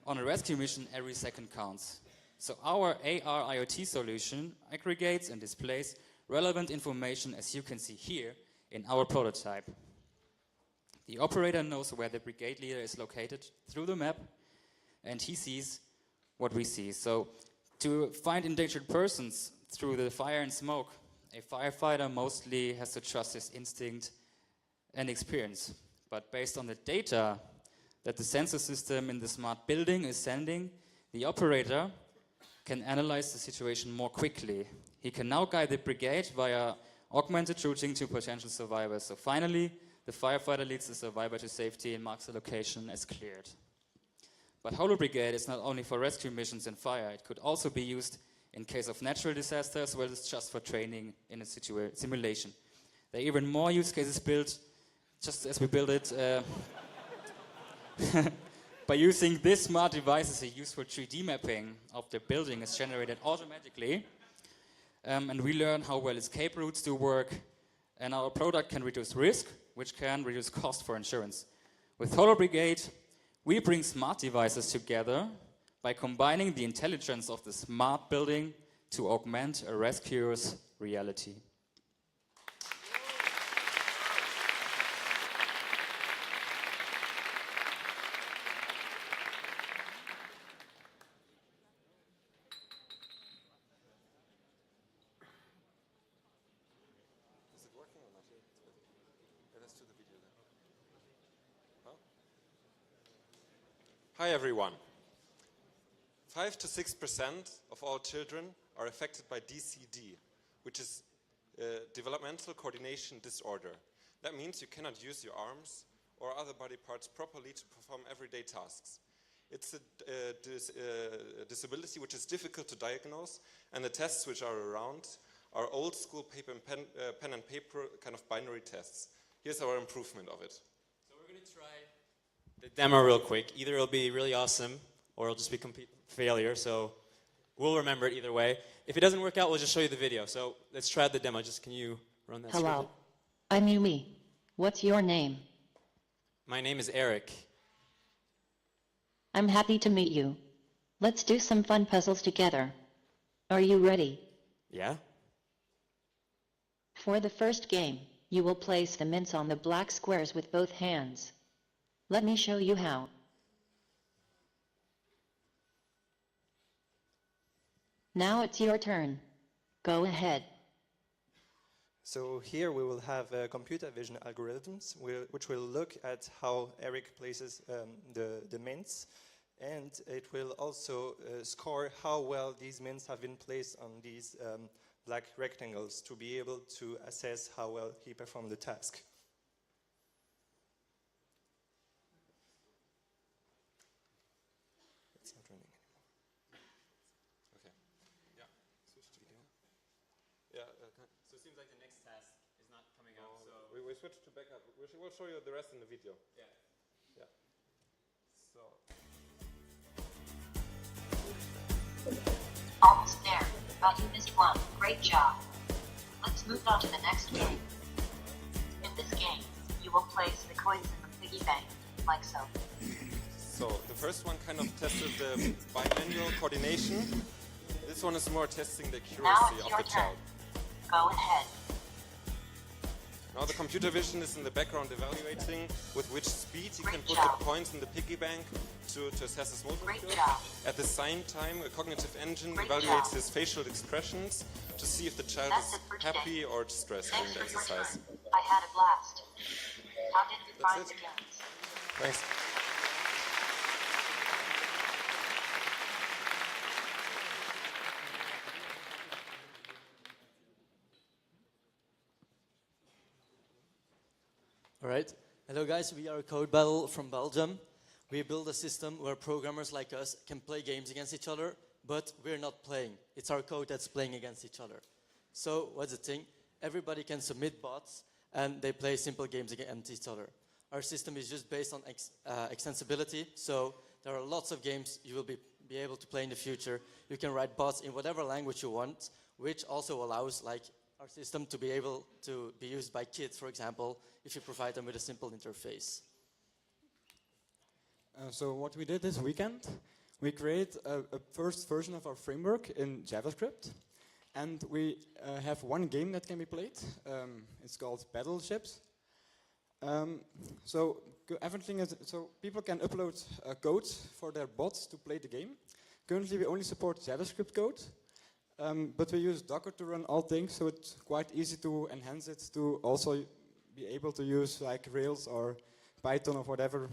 On a rescue mission, every second counts. So our AR IoT solution aggregates and displays relevant information, as you can see here in our prototype. The operator knows where the brigade leader is located through the map, and he sees what we see. So to find endangered persons through the fire and smoke, a firefighter mostly has to trust his instinct and experience. But based on the data that the sensor system in the smart building is sending, the operator can analyze the situation more quickly. He can now guide the brigade via augmented routing to potential survivors. So finally, the firefighter leads the survivor to safety and marks the location as cleared. But Holo Brigade is not only for rescue missions and fire. It could also be used in case of natural disaster, as well as just for training in a simulation. There are even more use cases built, just as we build it, by using this smart devices. A useful 3D mapping of the building is generated automatically, and we learn how well escape routes do work, and our product can reduce risk, which can reduce cost for insurance. With Holo Brigade, we bring smart devices together by combining the intelligence of the smart building to augment a rescuer's reality. Hi everyone. 5 to 6% of all children are affected by DCD, which is developmental coordination disorder. That means you cannot use your arms or other body parts properly to perform everyday tasks. It's a disability which is difficult to diagnose, and the tests which are around are old school paper and pen and paper kind of binary tests. Here's our improvement of it. So we're going to try the demo real quick. Either it'll be really awesome or it'll just be complete failure, so we'll remember it either way. If it doesn't work out, we'll just show you the video. So let's try the demo. Just can you run that? Hello, I'm Yumi. What's your name? My name is Eric. I'm happy to meet you. Let's do some fun puzzles together. Are you ready? Yeah? For the first game, you will place the mints on the black squares with both hands. Let me show you how. Now it's your turn. Go ahead. So here we will have computer vision algorithms which will look at how Eric places the mints, and it will also score how well these mints have been placed on these black rectangles to be able to assess how well he performed the task. It's not running anymore. Okay. Yeah. Switch to video. seems like the next task is not coming up, so... We switch to backup. We'll show you the rest in the video. Yeah. Yeah. So... Almost there, but you missed one. Great job. Let's move on to the next game. In this game, you will place the coins in the piggy bank, like so. So the first one kind of tested the bimanual coordination. This one is more testing the Now accuracy it's of your the turn. child. Go ahead. Now the computer vision is in the background evaluating with which speed you can put job. the coins in the piggy bank to assess his motor Great skills. job. At the same time, a cognitive engine Great evaluates job. his facial expressions to see if the child That's is it for today. happy or distressed Thanks during the for your exercise. turn. I had a blast. How did we That's find it. the coins? Thanks. All right. Hello, guys. We are Code Battle from Belgium. We build a system where programmers like us can play games against each other, but we're not playing. It's our code that's playing against each other. So what's the thing? Everybody can submit bots, and they play simple games against each other. Our system is just based on extensibility, so there are lots of games you will be able to play in the future. You can write bots in whatever language you want, which also allows our system to be able to be used by kids, for example, if you provide them with a simple interface. So what we did this weekend, we created a first version of our framework in JavaScript. And we have one game that can be played. It's called Battleships. So everything is, so people can upload code for their bots to play the game. Currently we only support JavaScript code. But we use Docker to run all things, so it's quite easy to enhance it to also be able to use like Rails or Python or whatever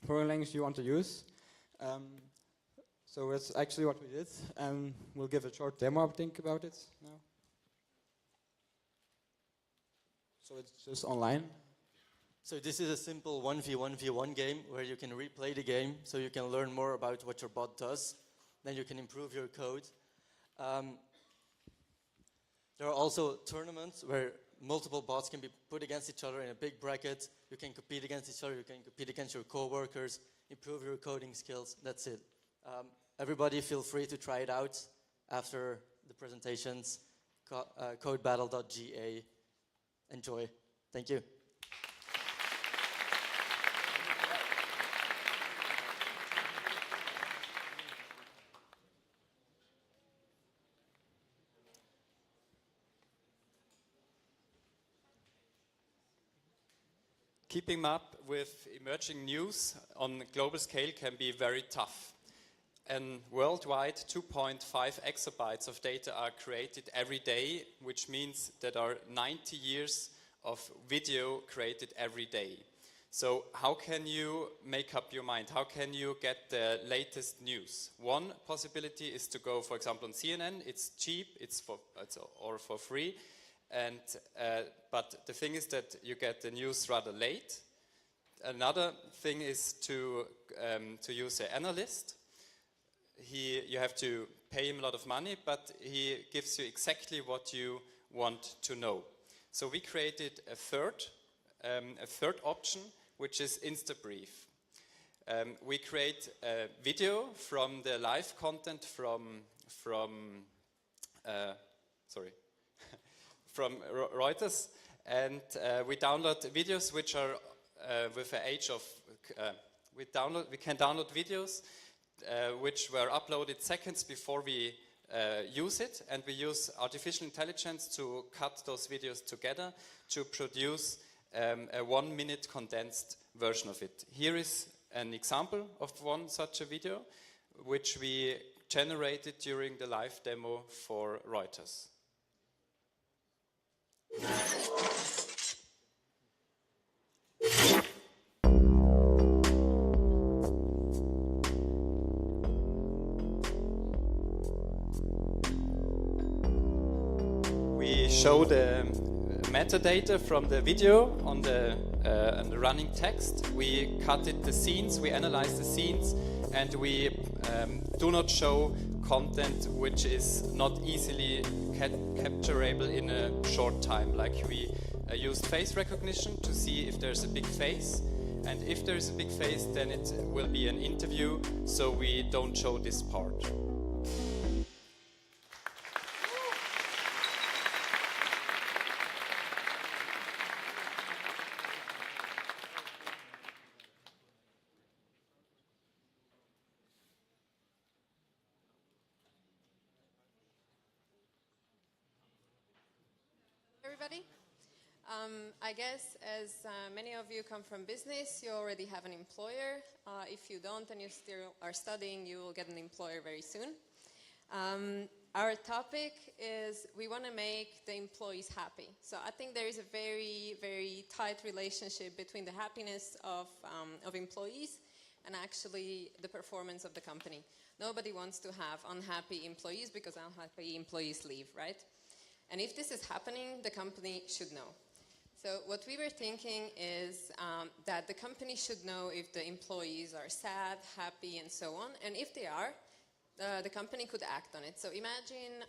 programming language you want to use. So that's actually what we did, and we'll give a short demo, I think, about it now. So it's just online. So this is a simple 1v1v1 game where you can replay the game, so you can learn more about what your bot does. Then you can improve your code. There are also tournaments where multiple bots can be put against each other in a big bracket. You can compete against each other, you can compete against your coworkers, improve your coding skills. That's it. Everybody feel free to try it out after the presentations. Codebattle.ga. Enjoy. Thank you. Keeping up with emerging news on a global scale can be very tough. And worldwide, 2.5 exabytes of data are created every day, which means that are 90 years of video created every day. So how can you make up your mind? How can you get the latest news? One possibility is to go, for example, on CNN. It's cheap, or for free. And, but the thing is that you get the news rather late. Another thing is to use an analyst. You have to pay him a lot of money, but he gives you exactly what you want to know. So we created a third option, which is InstaBrief. We create a video from the live content from Reuters, and we download videos which are with an age of we can download videos which were uploaded seconds before we use it, and we use artificial intelligence to cut those videos together to produce a 1-minute condensed version of it. Here is an example of one such a video which we generated during the live demo for Reuters. We show the metadata from the video on the running text. We cut the scenes, we analyze the scenes, and we do not show content which is not easily capturable in a short time. Like we used face recognition to see if there's a big face, and if there's a big face, then it will be an interview, so we don't show this part. Everybody. I guess as many of you come from business, you already have an employer. If you don't and you still are studying, you will get an employer very soon. Our topic is we want to make the employees happy. So I think there is a very, very tight relationship between the happiness of employees and actually the performance of the company. Nobody wants to have unhappy employees because unhappy employees leave, right? And if this is happening, the company should know. So what we were thinking is that the company should know if the employees are sad, happy, and so on. And if they are, the company could act on it. So imagine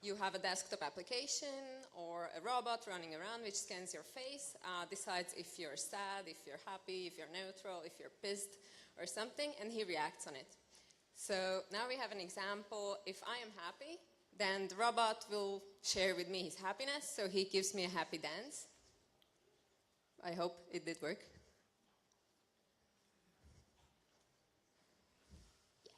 you have a desktop application or a robot running around which scans your face, decides if you're sad, if you're happy, if you're neutral, if you're pissed or something, and he reacts on it. So now we have an example. If I am happy, then the robot will share with me his happiness, so he gives me a happy dance. I hope it did work. Yes.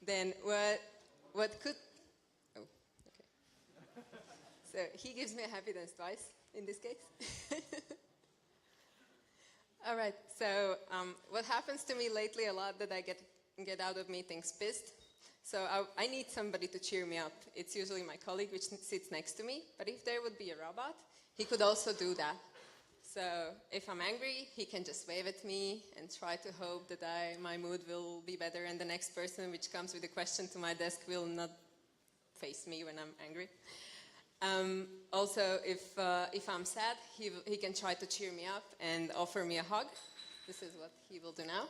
Then what could... Oh, okay. So he gives me a happy dance twice, in this case. All right, so what happens to me lately a lot that I get out of meetings pissed. So I need somebody to cheer me up. It's usually my colleague which sits next to me, but if there would be a robot, he could also do that. So if I'm angry, he can just wave at me and try to hope that my mood will be better and the next person which comes with a question to my desk will not face me when I'm angry. Also, if I'm sad, he can try to cheer me up and offer me a hug. This is what he will do now.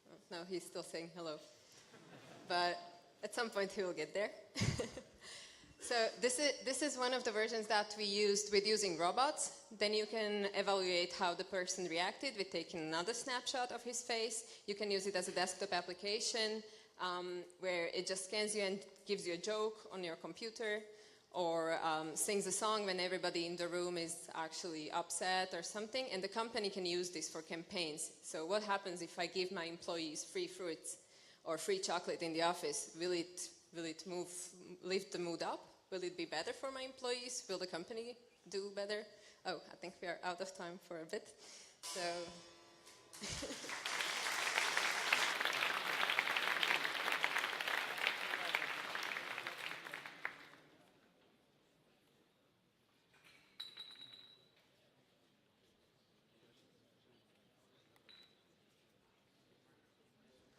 Oh, no, he's still saying hello. But at some point he will get there. So this is one of the versions that we used with using robots. Then you can evaluate how the person reacted with taking another snapshot of his face. You can use it as a desktop application. Where it just scans you and gives you a joke on your computer, or sings a song when everybody in the room is actually upset or something, and the company can use this for campaigns. So what happens if I give my employees free fruits or free chocolate in the office? Will it lift the mood up? Will it be better for my employees? Will the company do better? Oh, I think we are out of time for a bit. So...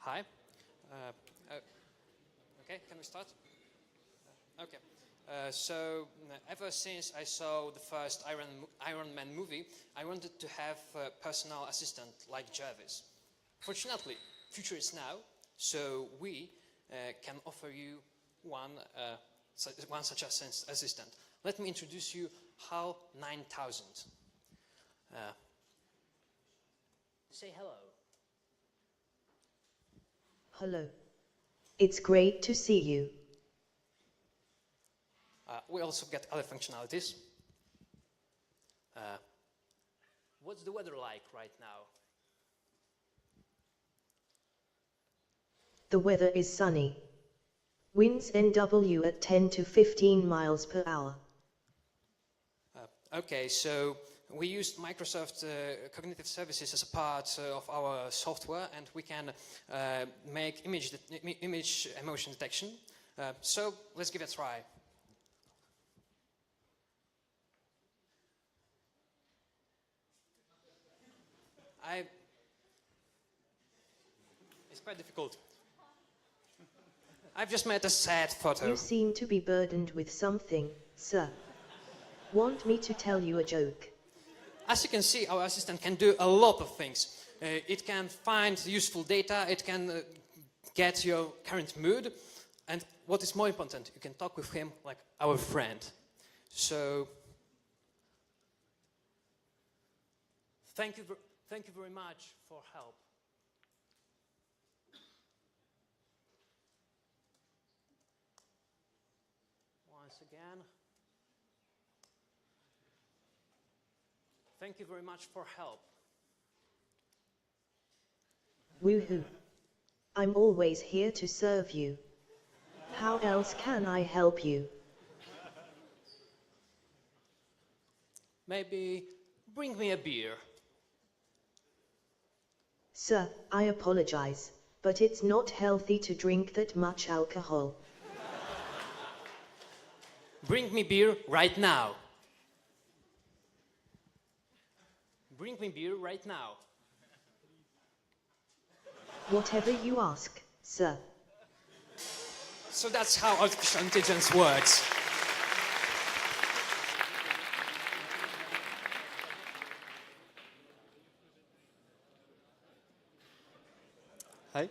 Hi. Okay, can we start? Okay. So ever since I saw the first Iron Man movie, I wanted to have a personal assistant like Jarvis. Fortunately, future is now, so we can offer you one such assistant. Let me introduce you HAL 9000. Say hello. Hello. It's great to see you. We also get other functionalities. What's the weather like right now? The weather is sunny. Winds NW at 10 to 15 miles per hour. Okay, so we used Microsoft Cognitive Services as a part of our software, and we can make image emotion detection. So let's give it a try. It's quite difficult. I've just made a sad photo. You seem to be burdened with something, sir. Want me to tell you a joke? as you can see, our assistant can do a lot of things. It can find useful data, it can get your current mood, and what is more important, you can talk with him like our friend. So, thank you very much for help. Once again, thank you very much for help. Woohoo. I'm always here to serve you. How else can I help you? Maybe bring me a beer. Sir, I apologize, but it's not healthy to drink that much alcohol. Bring me beer right now. Bring me beer right now. Whatever you ask, sir. So that's how artificial intelligence works. Hi.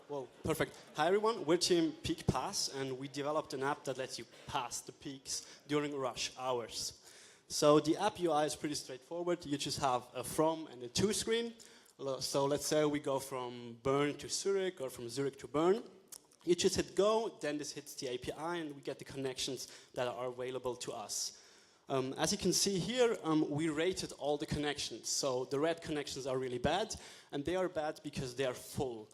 Well, perfect. Hi everyone, we're Team Peak Pass, and we developed an app that lets you pass the peaks during rush hours. So the app UI is pretty straightforward. You just have a from and a to screen. So let's say we go from Bern to Zurich or from Zurich to Bern. You just hit go, then this hits the API and we get the connections that are available to us. As you can see here, we rated all the connections. So the red connections are really bad, and they are bad because they are full.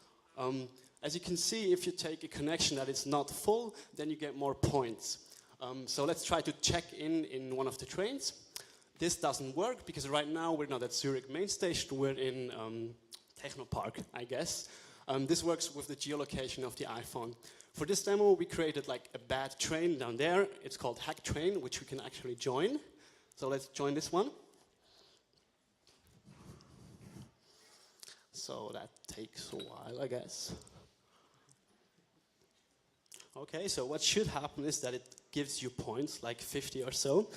As you can see, if you take a connection that is not full, then you get more points. So let's try to check in one of the trains. This doesn't work because right now we're not at Zurich main station, we're in Technopark, I guess. This works with the geolocation of the iPhone. For this demo, we created like a bad train down there. It's called Hack Train, which we can actually join. So let's join this one. So that takes a while, I guess. Okay, so what should happen is that it gives you points, like 50 or so.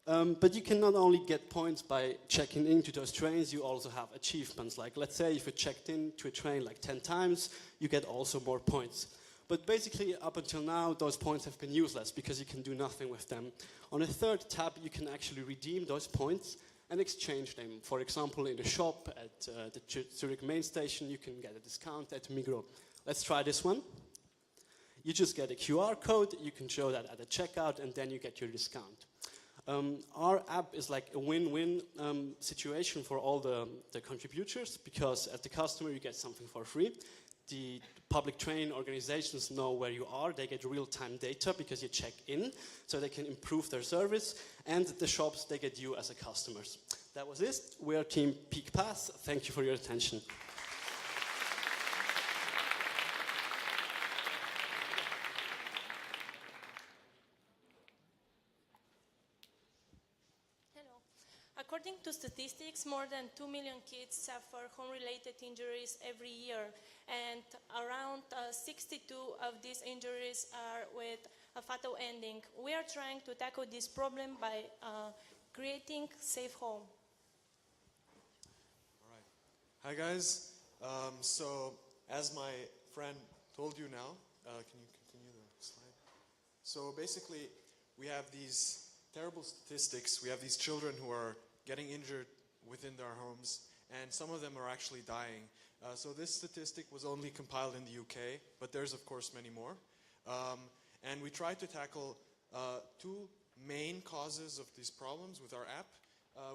But you can not only get points by checking into those trains, you also have achievements. Like, let's say if you checked into a train like 10 times, you get also more points. But basically, up until now, those points have been useless because you can do nothing with them. On a third tab, you can actually redeem those points and exchange them. For example, in the shop at the Zurich main station, you can get a discount at Migros. Let's try this one. You just get a QR code, you can show that at the checkout, and then you get your discount. Our app is like a win-win situation for all the contributors, because as the customer you get something for free. The public train organizations know where you are, they get real-time data because you check in, so they can improve their service, and the shops, they get you as a customers. That was it. We are Team Peak Pass. Thank you for your attention. According to statistics, more than 2 million kids suffer home-related injuries every year, and around 62 of these injuries are with a fatal ending. We are trying to tackle this problem by creating safe home. All right. Hi guys. So as my friend told you now, can you continue the slide? So basically, we have these terrible statistics. We have these children who are getting injured within their homes, and some of them are actually dying. So this statistic was only compiled in the UK, but there's of course many more. And we tried to tackle two main causes of these problems with our app.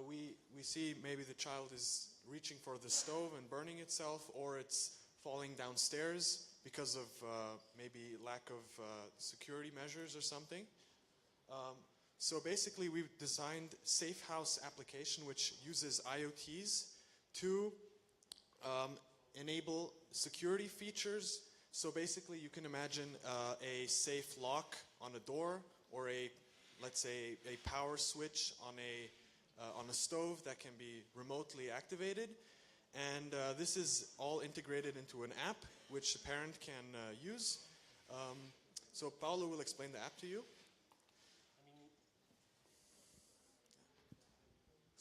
We see maybe the child is reaching for the stove and burning itself, or it's falling downstairs because of maybe lack of security measures or something. So basically we've designed Safe House application, which uses IoTs to enable security features. So basically you can imagine a safe lock on a door, or let's say a power switch on a stove that can be remotely activated. And this is all integrated into an app which a parent can use. So Paulo will explain the app to you.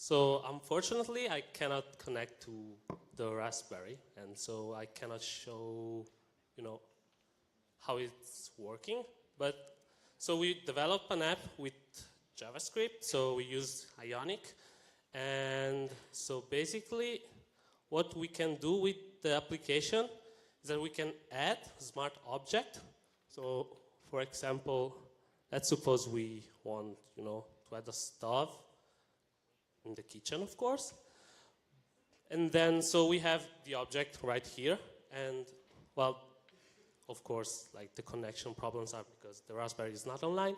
So unfortunately, I cannot connect to the Raspberry, and so I cannot show, how it's working. But so we developed an app with JavaScript. So we use Ionic, and so basically, what we can do with the application is that we can add a smart object. So, for example, let's suppose we want, to add a stove in the kitchen, of course. And then, so we have the object right here. And, well, of course, like the connection problems are because the Raspberry is not online.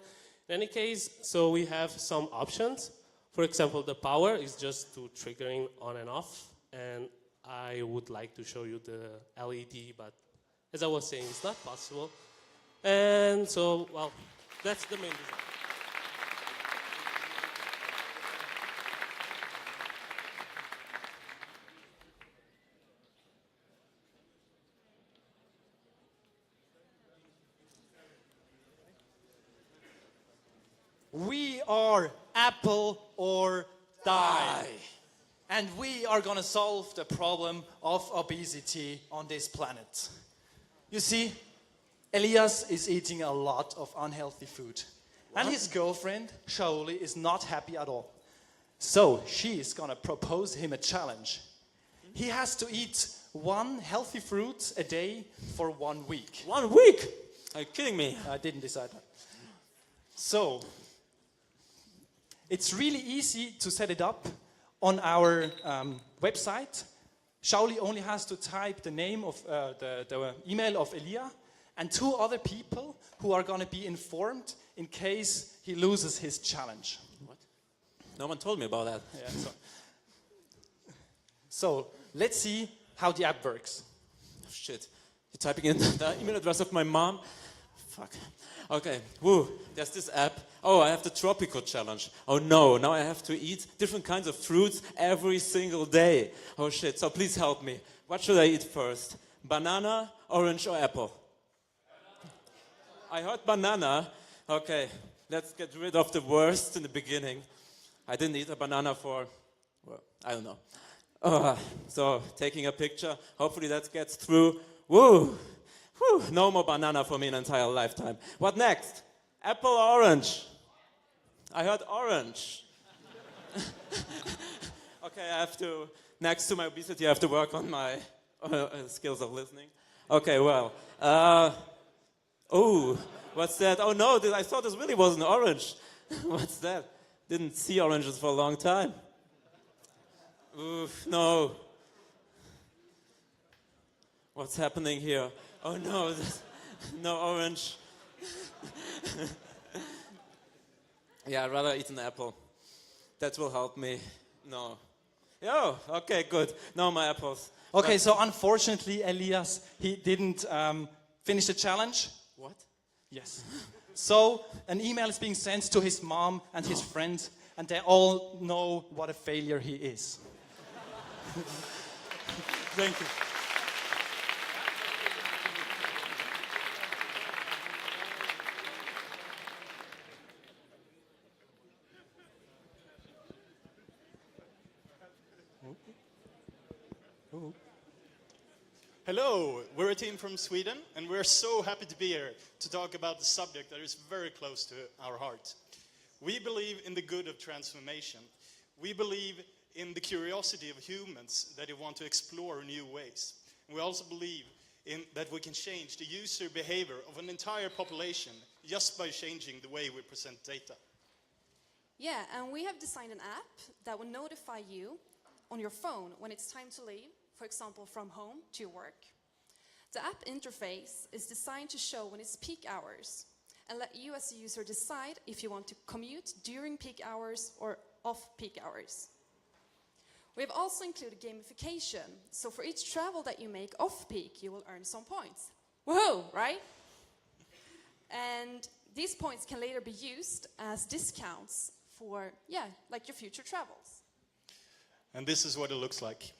In any case, so we have some options. For example, the power is just to triggering on and off. And I would like to show you the LED, but as I was saying, it's not possible. And so, well, that's the main design. We are Apple or die. And we are going to solve the problem of obesity on this planet. You see, Elias is eating a lot of unhealthy food. What? And his girlfriend, Shaoli, is not happy at all. So she is going to propose him a challenge. He has to eat one healthy fruit a day for 1 week. 1 week? Are you kidding me? I didn't decide that. So, it's really easy to set it up on our website. Shaoli only has to type the name of the email of Elia and 2 other people who are going to be informed in case he loses his challenge. What? No one told me about that. Yeah, so let's see how the app works. Oh, shit. You're typing in the email address of my mom? Fuck. Okay, woo, there's this app. Oh, I have the tropical challenge. Oh no, now I have to eat different kinds of fruits every single day. Oh shit, so please help me. What should I eat first? Banana, orange, or apple? I heard banana. Okay, let's get rid of the worst in the beginning. I didn't eat a banana for, well, I don't know. So, taking a picture. Hopefully that gets through. Woo! Whew, no more banana for me an entire lifetime. What next? Apple or orange? I heard orange. Okay, I have to, next to my obesity, I have to work on my skills of listening. Okay, well. Oh, what's that? Oh no, I thought this really wasn't orange. What's that? Didn't see oranges for a long time. Oof, no. What's happening here? Oh no, no orange. Yeah, I'd rather eat an apple. That will help me. No. Oh, okay, good. No more apples. Okay, so unfortunately, Elias, he didn't finish the challenge. What? Yes. So an email is being sent to his mom and his friends, and they all know what a failure he is. Thank you. Hello, we're a team from Sweden, and we're so happy to be here to talk about the subject that is very close to our heart. We believe in the good of transformation. We believe in the curiosity of humans that they want to explore new ways. We also believe in that we can change the user behavior of an entire population just by changing the way we present data. Yeah, and we have designed an app that will notify you on your phone when it's time to leave, for example, from home to your work. The app interface is designed to show when it's peak hours and let you as a user decide if you want to commute during peak hours or off-peak hours. We have also included gamification, so for each travel that you make off-peak, you will earn some points. Woohoo, right? And these points can later be used as discounts for, like your future travels. And this is what it looks like.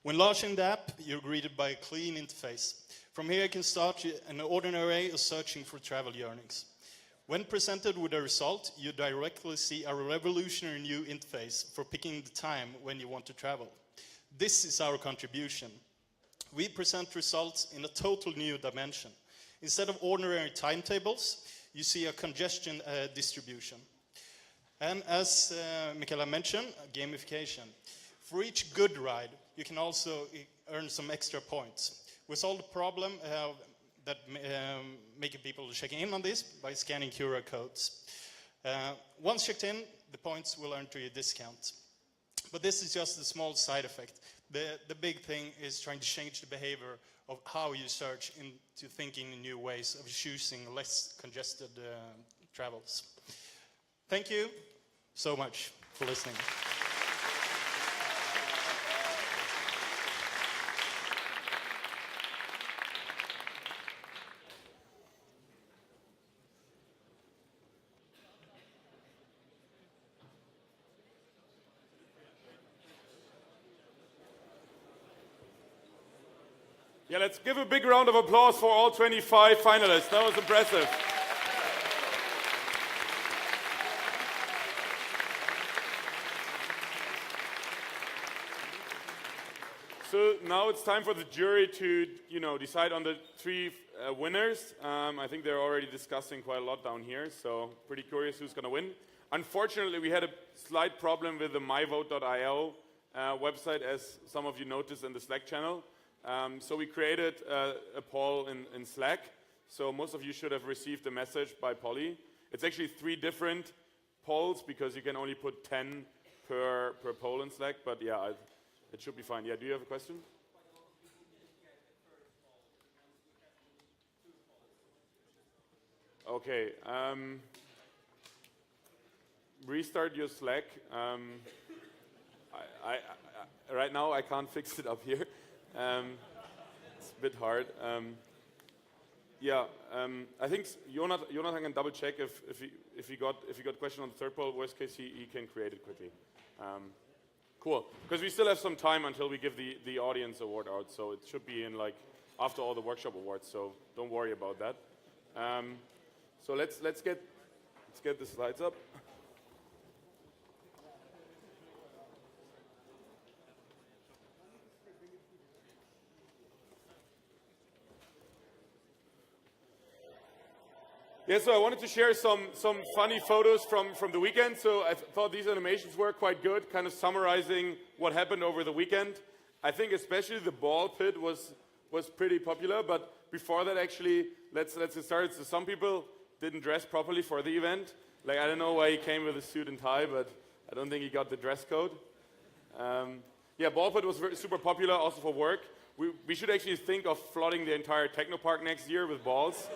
When launching the app, you're greeted by a clean interface. From here you can start an ordinary way of searching for travel yearnings. When presented with a result, you directly see a revolutionary new interface for picking the time when you want to travel. This is our contribution. We present results in a total new dimension. Instead of ordinary timetables, you see a congestion distribution. And as Michaela mentioned, gamification. For each good ride, you can also earn some extra points. We solved the problem that making people checking in on this by scanning QR codes. Once checked in, the points will earn to you a discount. But this is just a small side effect. The big thing is trying to change the behavior of how you search into thinking in new ways of choosing less congested travels. Thank you so much for listening. Yeah, let's give a big round of applause for all 25 finalists. That was impressive. So now it's time for the jury to, decide on the three winners. I think they're already discussing quite a lot down here, so pretty curious who's going to win. Unfortunately, we had a slight problem with the myvote.io website, as some of you noticed in the Slack channel. So we created a poll in Slack. So most of you should have received a message by Polly. It's actually 3 different polls because you can only put 10 per poll in Slack. But yeah, it should be fine. Yeah, do you have a question? Okay. Restart your Slack. Right now I can't fix it up here. It's a bit hard. I think Jonathan can double check if he got question on the third poll. Worst case, he can create it quickly. Cool. Because we still have some time until we give the audience award out, so it should be in after all the workshop awards. So don't worry about that. So let's get the slides up. Yeah, so I wanted to share some funny photos from the weekend. So I thought these animations were quite good, kind of summarizing what happened over the weekend. I think especially the ball pit was pretty popular. But before that, actually, let's get started. So some people didn't dress properly for the event. I don't know why he came with a suit and tie, but I don't think he got the dress code. Ball pit was super popular also for work. We should actually think of flooding the entire technopark next year with balls.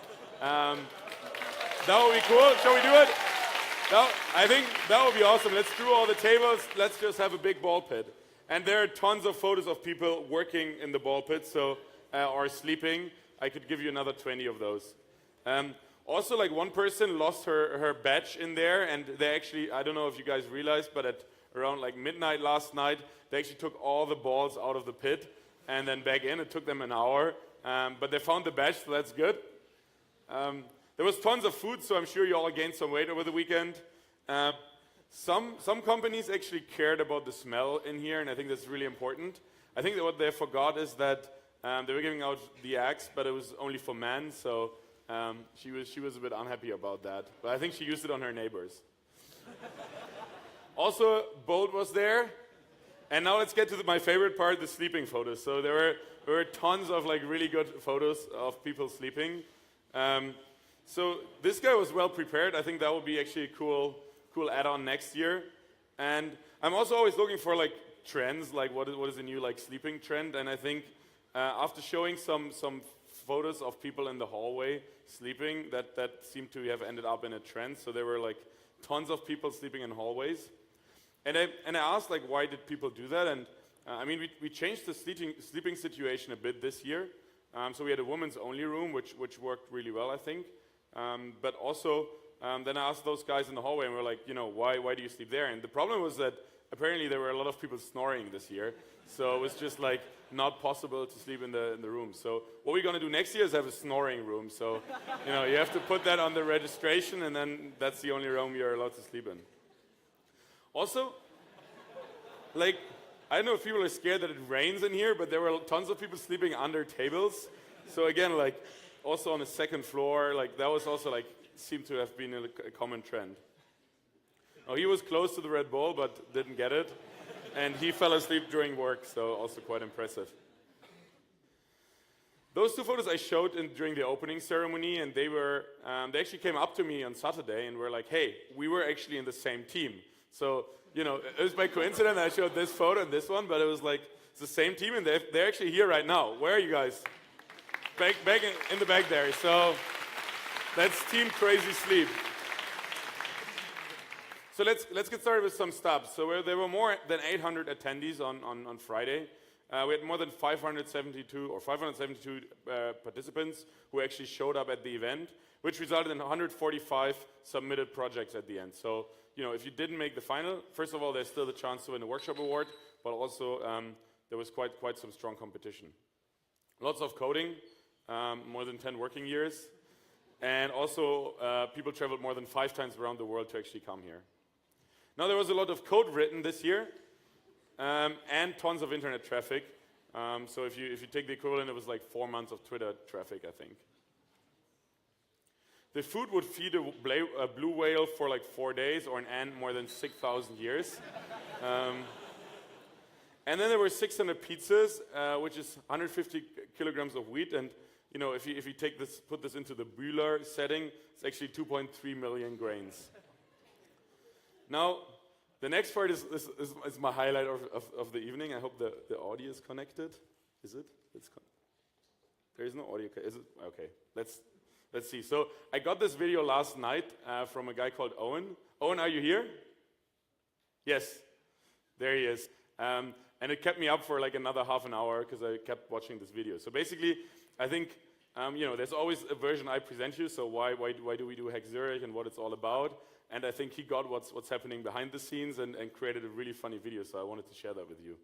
That would be cool. Shall we do it? I think that would be awesome. Let's screw all the tables. Let's just have a big ball pit. And there are tons of photos of people working in the ball pit, or sleeping. I could give you another 20 of those. Also, one person lost her badge in there, and they actually, I don't know if you guys realized, but at around midnight last night, they actually took all the balls out of the pit and then back in. It took them an hour, but they found the badge, so that's good. There was tons of food, so I'm sure you all gained some weight over the weekend. Some companies actually cared about the smell in here, and I think that's really important. I think that what they forgot is that they were giving out the axe, but it was only for men, so she was a bit unhappy about that. But I think she used it on her neighbors. Also, Bolt was there. And now let's get to my favorite part, the sleeping photos. So there were tons of really good photos of people sleeping. So this guy was well prepared. I think that will be actually a cool add-on next year. And I'm also always looking for trends, what is a new sleeping trend. And I think after showing some photos of people in the hallway sleeping, that seemed to have ended up in a trend. So there were tons of people sleeping in hallways. And I asked why did people do that? And we changed the sleeping situation a bit this year. So we had a women's only room, which worked really well, I think. But also, then I asked those guys in the hallway, and we're why do you sleep there? And the problem was that apparently there were a lot of people snoring this year. So it was just like not possible to sleep in the room. So what we're gonna do next year is have a snoring room. So, you know, you have to put that on the registration, and then that's the only room you're allowed to sleep in. Also, like, I don't know if people are scared that it rains in here, but there were tons of people sleeping under tables. So again, like, also on the second floor, like, that was also like, seemed to have been a common trend. Oh, he was close to the Red Bull, but didn't get it. And he fell asleep during work, so also quite impressive. Those two photos I showed during the opening ceremony, and they actually came up to me on Saturday and were like, hey, we were actually in the same team. So, you know, it was by coincidence I showed this photo and this one, but it was like, it's the same team, and they're actually here right now. Where are you guys? Back in the back there. So that's Team Crazy Sleep. So let's get started with some stats. So there were more than 800 attendees on Friday. We had more than 572 participants who actually showed up at the event, which resulted in 145 submitted projects at the end. So, you know, if you didn't make the final, first of all, there's still the chance to win the workshop award, but also there was quite some strong competition. Lots of coding, more than 10 working years, and also people traveled more than 5 times around the world to actually come here. Now, there was a lot of code written this year, and tons of internet traffic. So if you take the equivalent, it was like 4 months of Twitter traffic, I think. The food would feed a blue whale for like 4 days, or an ant more than 6,000 years. And then there were 600 pizzas, which is 150 kilograms of wheat. And you know, if you put this into the Bühler setting, it's actually 2.3 million grains. Now, the next part is my highlight of the evening. I hope the audio is connected. Is it? There is no audio. Is it? Okay. Let's see. So I got this video last night from a guy called Owen. Owen, are you here? Yes. There he is. And it kept me up for like another half an hour because I kept watching this video. So basically, I think you know, there's always a version I present you. So why do we do HackZurich and what it's all about? And I think he got what's happening behind the scenes and created a really funny video, so I wanted to share that with you.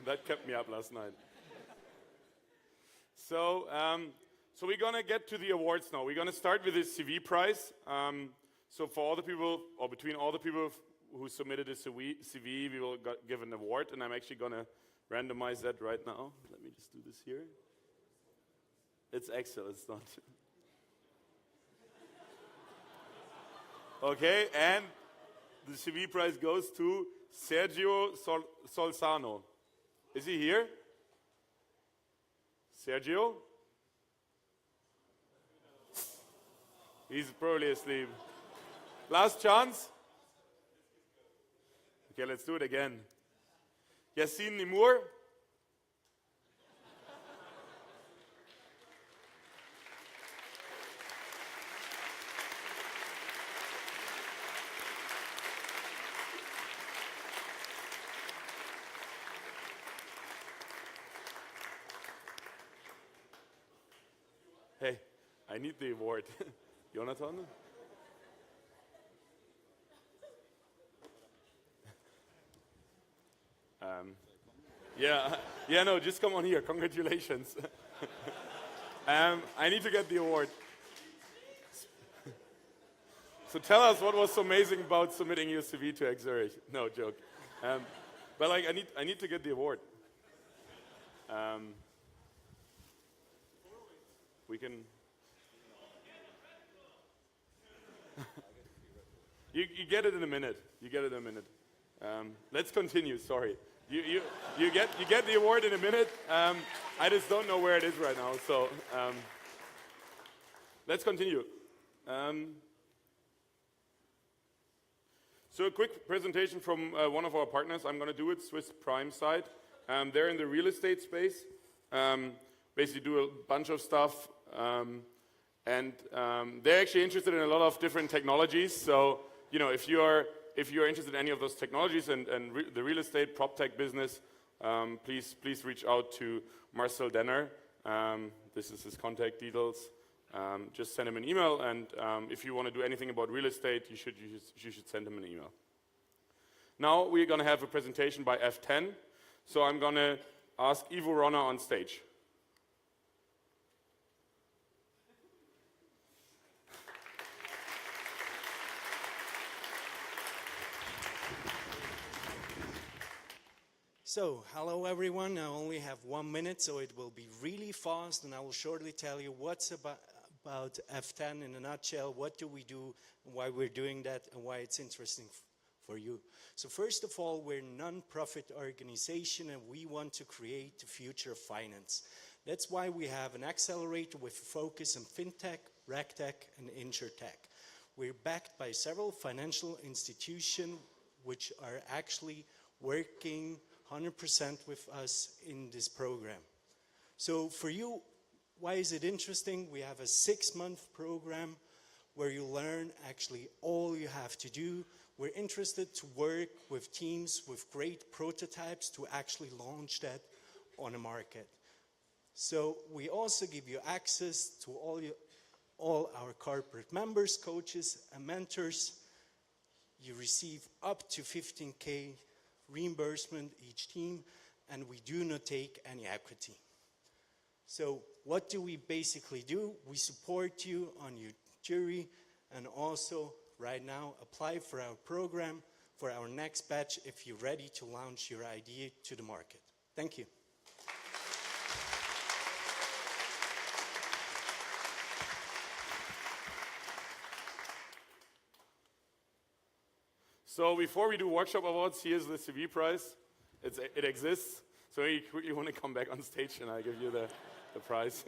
That kept me up last night. So, so we're gonna get to the awards now. We're gonna start with the CV prize. So for all the people, or between all the people who submitted a CV, we will give an award, and I'm actually gonna randomize that right now. Let me just do this here. It's Excel, it's not. Okay, and the CV prize goes to Sergio Solzano. Is he here? Sergio? He's probably asleep. Last chance? Okay, let's do it again. Yassine Nimur? Hey, I need the award. Jonathan? Yeah, no, just come on here. Congratulations. I need to get the award. So tell us what was so amazing about submitting your CV to HackZurich. No, joke. But like, I need to get the award. We can. You get it in a minute. You get it in a minute. Let's continue. Sorry. You get the award in a minute. I just don't know where it is right now. So let's continue. So a quick presentation from one of our partners. I'm going to do it, Swiss Prime Site. They're in the real estate space. Basically do a bunch of stuff. And they're actually interested in a lot of different technologies. So, you know, if you're interested in any of those technologies and the real estate prop tech business, please reach out to Marcel Denner. This is his contact details. Just send him an email, and if you want to do anything about real estate, you should send him an email. Now we're going to have a presentation by F10. So I'm going to ask Ivo Ronner on stage. So, hello everyone. I only have 1 minute, so it will be really fast, and I will shortly tell you what's about F10 in a nutshell, what do we do, and why we're doing that, and why it's interesting for you. So first of all, we're a non-profit organization, and we want to create the future of finance. That's why we have an accelerator with a focus on fintech, regtech, and insurtech. We're backed by several financial institutions which are actually working 100% with us in this program. So for you, why is it interesting? We have a 6-month program where you learn actually all you have to do. We're interested to work with teams with great prototypes to actually launch that on a market. So we also give you access to all our corporate members, coaches, and mentors. You receive up to 15K reimbursement each team, and we do not take any equity. So what do we basically do? We support you on your jury, and also right now apply for our program for our next batch if you're ready to launch your idea to the market. Thank you. So before we do workshop awards, here's the CV prize. It exists. So you quickly want to come back on stage and I'll give you the prize.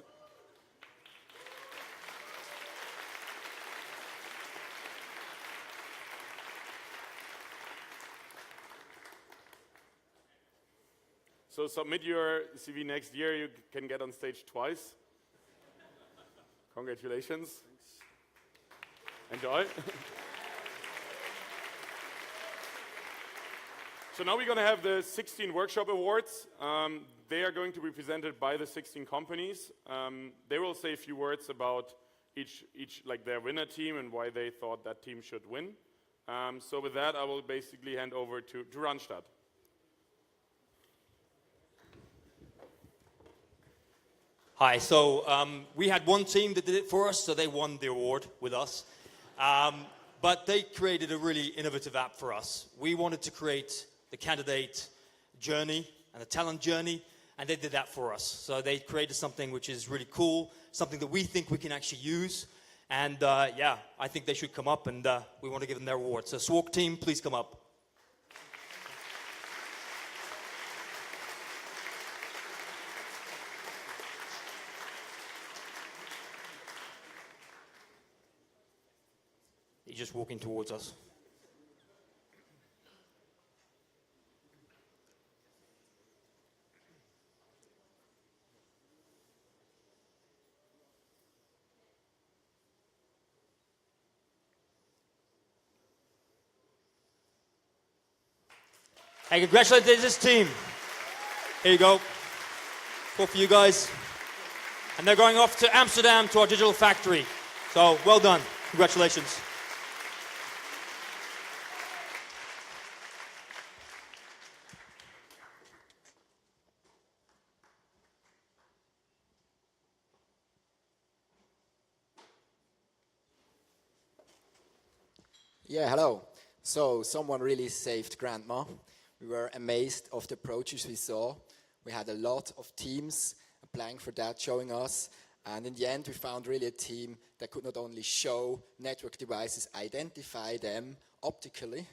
So submit your CV next year. You can get on stage twice. Congratulations. Enjoy. So now we're going to have the 16 workshop awards. They are going to be presented by the 16 companies. They will say a few words about each like their winner team and why they thought that team should win. So with that, I will basically hand over to Randstad. Hi, so we had one team that did it for us, so they won the award with us. But they created a really innovative app for us. We wanted to create the candidate journey and the talent journey, and they did that for us. So they created something which is really cool, something that we think we can actually use. And yeah, I think they should come up, and we want to give them their award. So SWOG team, please come up. He's just walking towards us. Hey, congratulations this team. Here you go. Cool for you guys. And they're going off to Amsterdam to our digital factory. So well done. Congratulations. Yeah, hello. So someone really saved Grandma. We were amazed of the approaches we saw. We had a lot of teams applying for that, showing us. And in the end, we found really a team that could not only show network devices, identify them optically,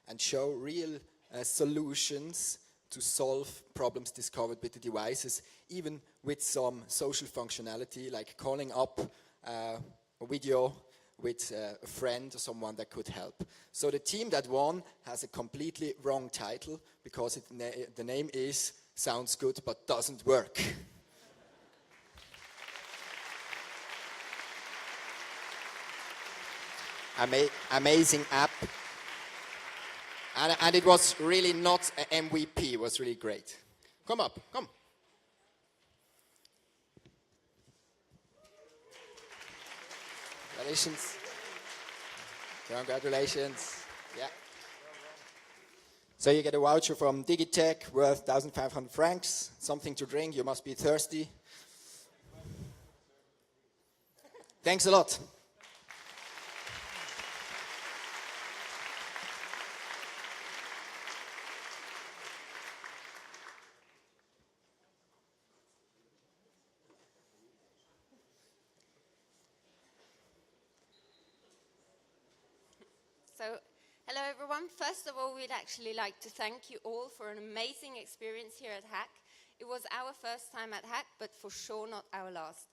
and show real solutions to solve problems discovered with the devices, even with some social functionality, like calling up a video with a friend or someone that could help. So the team that won has a completely wrong title because the name is sounds good but doesn't work. Amazing app. And it was really not an MVP, it was really great. Come up, come. Congratulations. Congratulations. Yeah. So you get a voucher from Digitech worth 1,500 francs, something to drink, you must be thirsty. Thanks a lot. So, hello everyone. First of all, we'd actually like to thank you all for an amazing experience here at Hack. It was our first time at Hack, but for sure not our last.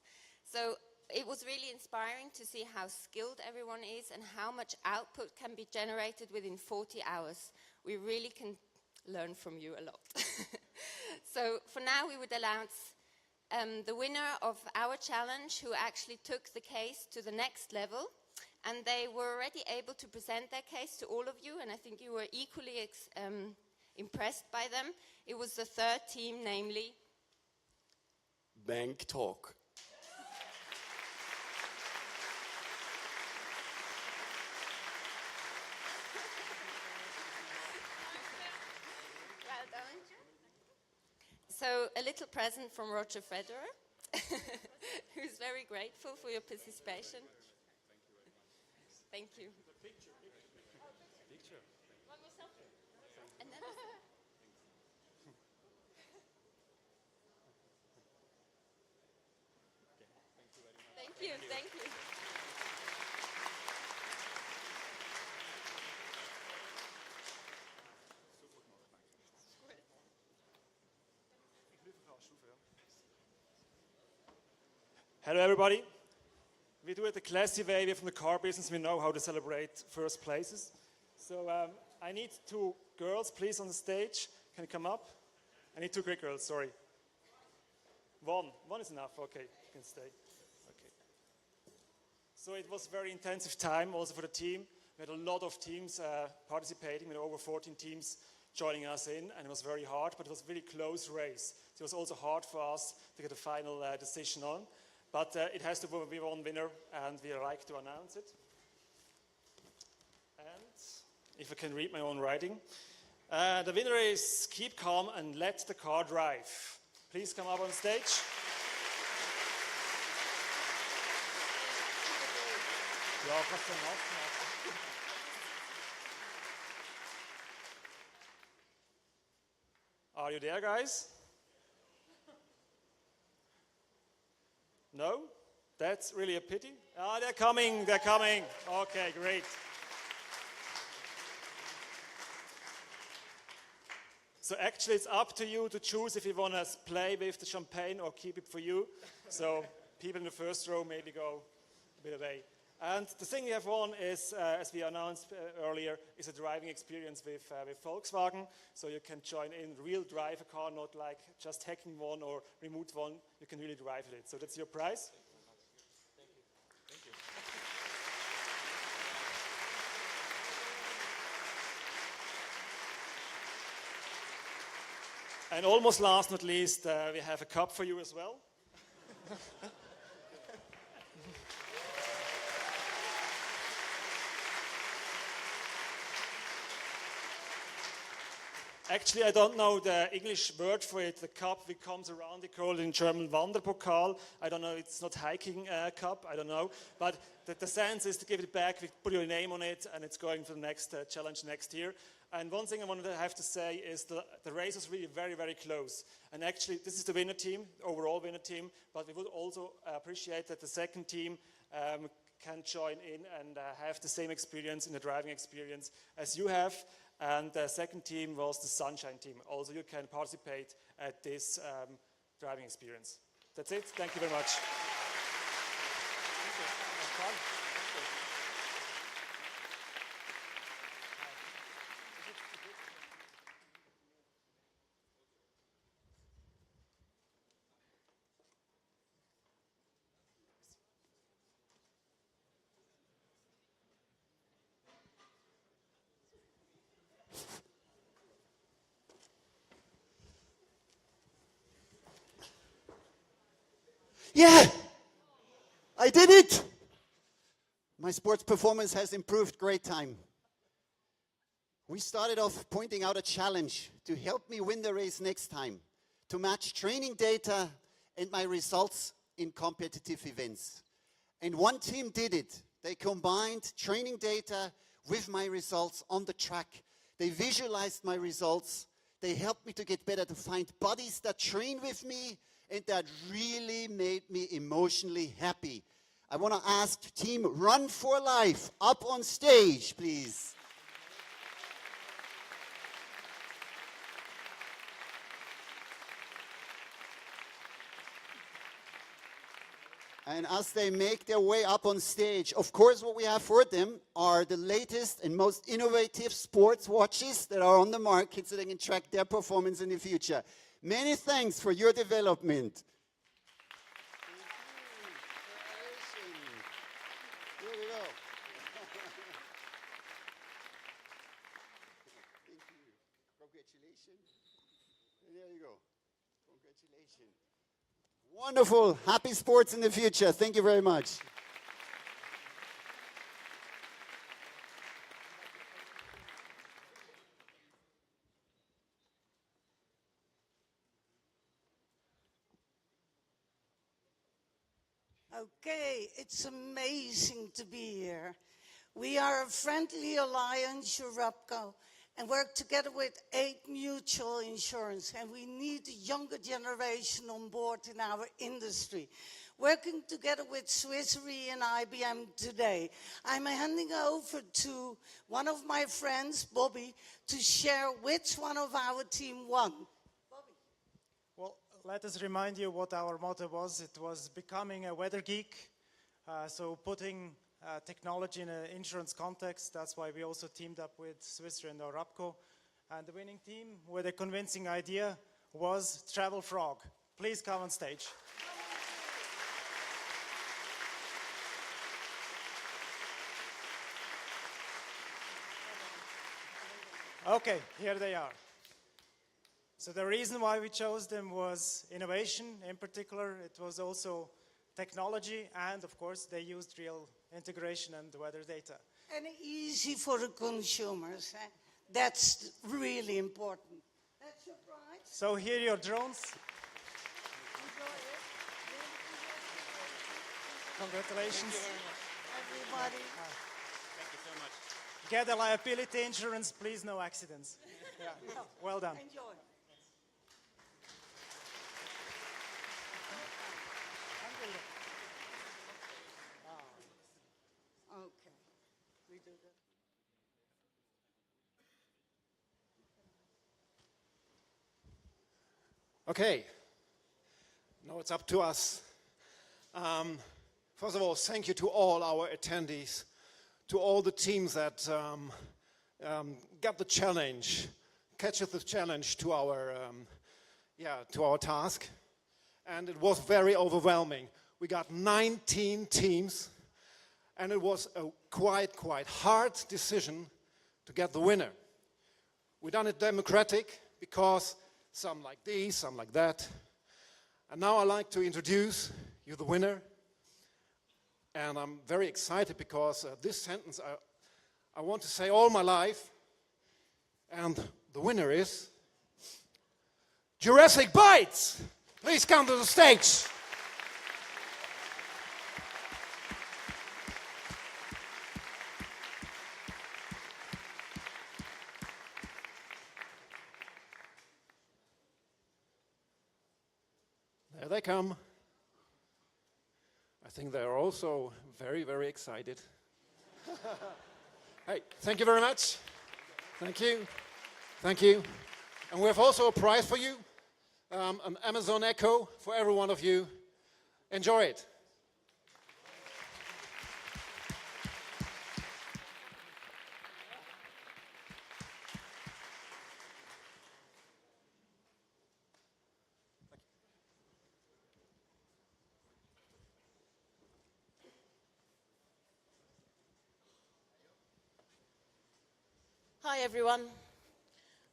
So, it was really inspiring to see how skilled everyone is and how much output can be generated within 40 hours. We really can learn from you a lot. So, for now, we would announce the winner of our challenge who actually took the case to the next level. And they were already able to present their case to all of you, and I think you were equally impressed by them. It was the third team, namely Bank Talk. Well done. So, a little present from Roger Federer, who's very grateful for your participation. Thank you. Picture. One more selfie. And then thank you, thank you. Hello everybody. We do it the classy way. We're from the car business. We know how to celebrate first places. So I need two girls, please, on the stage. Can you come up? I need two great girls, sorry. One is enough. Okay, you can stay. Okay. So it was a very intensive time also for the team. We had a lot of teams participating. We had over 14 teams joining us in, and it was very hard, but it was a really close race. So it was also hard for us to get a final decision on. But it has to be one winner, and we like to announce it. And if I can read my own writing. The winner is Keep Calm and Let the Car Drive. Please come up on stage. Ja, kannst du machen. Are you there, guys? No? That's really a pity. Ah, they're coming, they're coming. Okay, great. So actually it's up to you to choose if you want to play with the champagne or keep it for you. So people in the first row maybe go a bit away. And the thing we have won is, as we announced earlier, is a driving experience with Volkswagen. So you can join in, real drive a car, not like just hacking one or remote one. You can really drive it. So that's your prize. And almost last not least, we have a cup for you as well. Actually, I don't know the English word for it. The cup that comes around, they call it in German Wanderpokal. I don't know, it's not hiking cup, I don't know. But the sense is to give it back, we put your name on it, and it's going for the next challenge next year. And one thing I wanted to have to say is the race was really very, very close. And actually, this is the winner team, overall winner team, but we would also appreciate that the second team can join in and have the same experience in the driving experience as you have. And the second team was the Sunshine team. Also, you can participate at this driving experience. That's it. Thank you very much. Yeah, I did it. My sports performance has improved great time. We started off pointing out a challenge to help me win the race next time, to match training data and my results in competitive events. And one team did it. They combined training data with my results on the track. They visualized my results. They helped me to get better, to find buddies that train with me, and that really made me emotionally happy. I want to ask Team Run for Life up on stage, please. And as they make their way up on stage, of course what we have for them are the latest and most innovative sports watches that are on the market so they can track their performance in the future. Many thanks for your development. Here we go. Thank you. Congratulations. There you go. Congratulations. Wonderful. Happy sports in the future. Thank you very much. Okay, it's amazing to be here. We are a friendly alliance, Europco, and work together with 8 mutual insurance, and we need the younger generation on board in our industry. Working together with Swiss Re and IBM today, I'm handing over to one of my friends, Bobby, to share which one of our team won. Well, let us remind you what our motto was. It was becoming a weather geek, so putting technology in an insurance context. That's why we also teamed up with Swiss Re and Europco. And the winning team with a convincing idea was Travel Frog. Please come on stage. Okay, here they are. So the reason why we chose them was innovation. In particular, it was also technology, and of course, they used real integration and weather data. And easy for the consumers. That's really important. That's your prize. So here are your drones. Congratulations. everybody. Thank you so much. Get a liability insurance, please, no accidents. Yeah. Well done. Enjoy. Okay. We do that. Okay, now it's up to us. First of all, thank you to all our attendees, to all the teams that got the challenge, catches the challenge to our task, and it was very overwhelming. We got 19 teams, and it was a quite hard decision to get the winner. We done it democratic because some like these, some like that. And now I'd like to introduce you the winner. And I'm very excited because this sentence I want to say all my life. And the winner is Jurassic Bites. Please come to the stage. There they come. I think they're also very excited. Hey, thank you very much. Thank you. Thank you. And we have also a prize for you, an Amazon Echo for every one of you. Enjoy it. Hi everyone.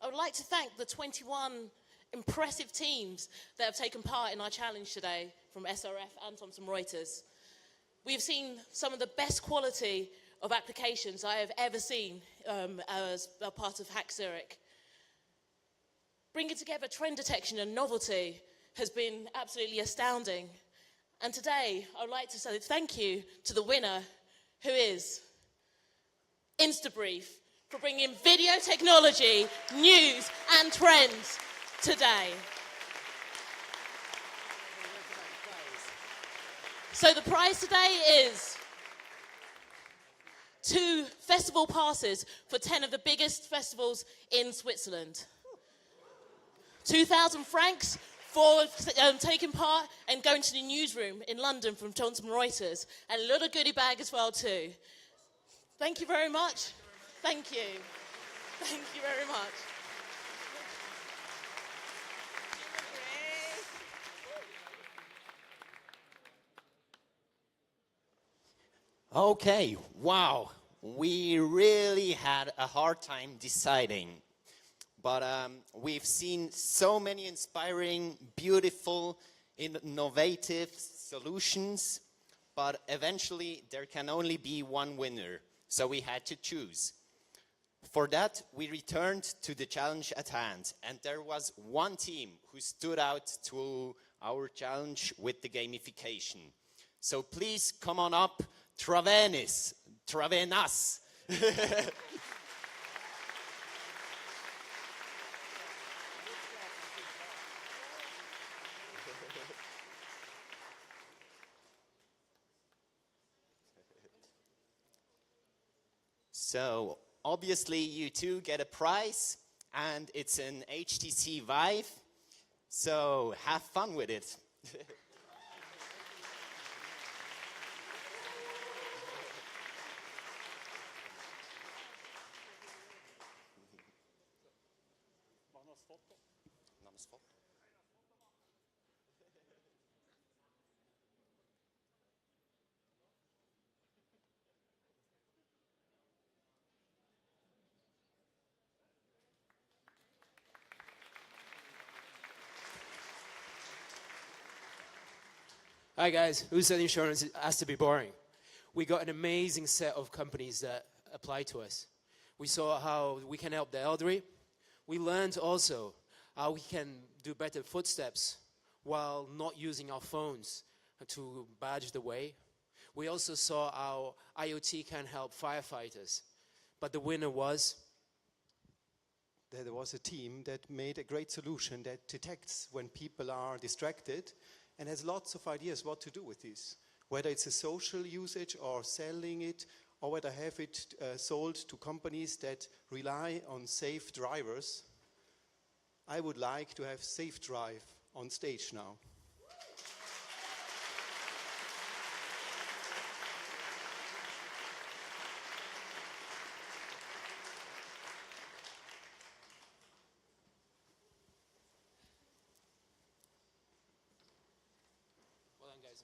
I would like to thank the 21 impressive teams that have taken part in our challenge today from SRF and Thomson Reuters. We have seen some of the best quality of applications I have ever seen as a part of HackZurich. Bringing together trend detection and novelty has been absolutely astounding. And today I would like to say thank you to the winner, who is Instabrief, for bringing video technology, news and trends today. So the prize today is 2 festival passes for 10 of the biggest festivals in Switzerland. 2,000 francs for taking part and going to the newsroom in London from Thomson Reuters, and a little goodie bag as well too. Thank you very much. Thank you. Thank you very much. Okay, wow. We really had a hard time deciding. But we've seen so many inspiring, beautiful, innovative solutions. But eventually, there can only be one winner. So we had to choose. For that, we returned to the challenge at hand, and there was one team who stood out to our challenge with the gamification. So please come on up, Travenas. So obviously, you two get a prize, and it's an HTC Vive, so have fun with it. Hi guys, who said insurance has to be boring? We got an amazing set of companies that apply to us. We saw how we can help the elderly. We learned also how we can do better footsteps while not using our phones to badge the way. We also saw how IoT can help firefighters. But the winner was? There was a team that made a great solution that detects when people are distracted and has lots of ideas what to do with this. Whether it's a social usage or selling it, or whether have it sold to companies that rely on safe drivers. I would like to have Safe Drive on stage now. Well done, guys.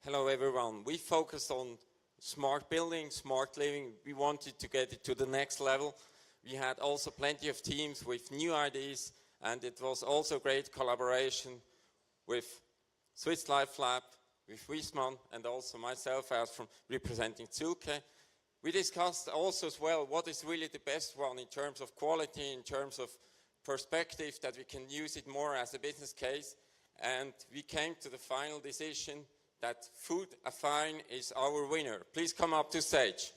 Hello everyone. We focused on smart building, smart living. We wanted to get it to the next level. We had also plenty of teams with new ideas, and it was also great collaboration with Swiss Life Lab, with Wiesmann, and also myself as from representing Zülke. We discussed also as well what is really the best one in terms of quality, in terms of perspective, that we can use it more as a business case. And we came to the final decision that Food Affine is our winner. Please come up to stage.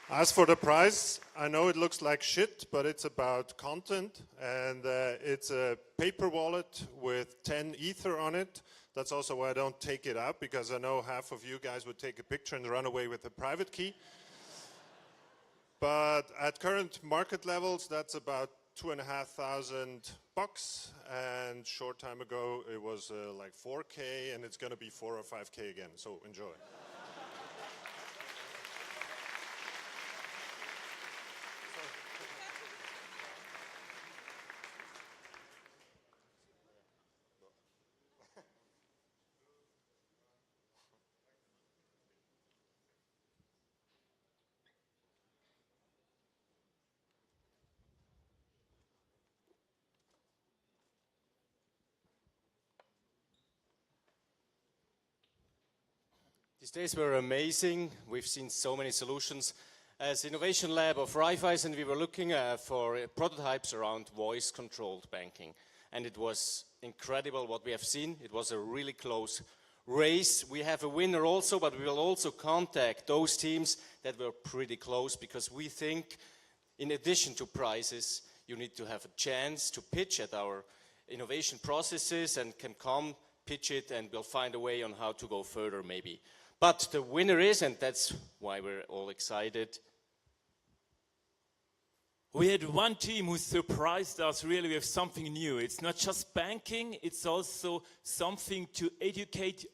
As for the prize, I know it looks like shit, but it's about content, and it's a paper wallet with 10 Ether on it. That's also why I don't take it out, because I know half of you guys would take a picture and run away with the private key. But at current market levels, that's about $2,500, and short time ago it was like 4K, and it's going to be 4 or 5K again. So enjoy. These days were amazing. We've seen so many solutions. As Innovation Lab of Raiffeisen, we were looking for prototypes around voice-controlled banking. And it was incredible what we have seen. It was a really close race. We have a winner also, but we will also contact those teams that were pretty close, because we think, in addition to prizes, you need to have a chance to pitch at our innovation processes and can come, pitch it, and we'll find a way on how to go further maybe. But the winner is, and that's why we're all excited. We had one team who surprised us really with something new. It's not just banking, it's also something to educate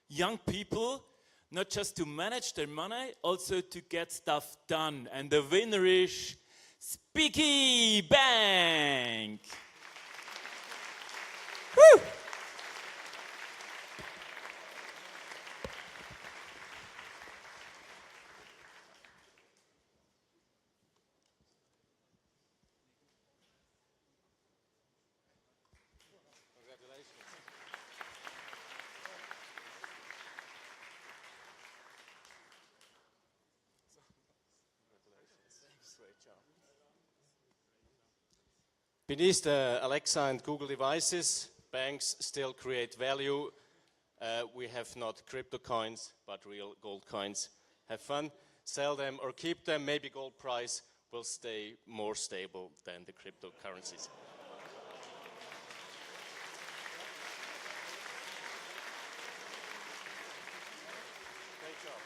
young people, not just to manage their money, also to get stuff done. And the winner is Speaky Bank. Woo! Beneath the Alexa and Google devices, banks still create value. We have not crypto coins, but real gold coins. Have fun, sell them or keep them. Maybe gold price will stay more stable than the cryptocurrencies. Great job.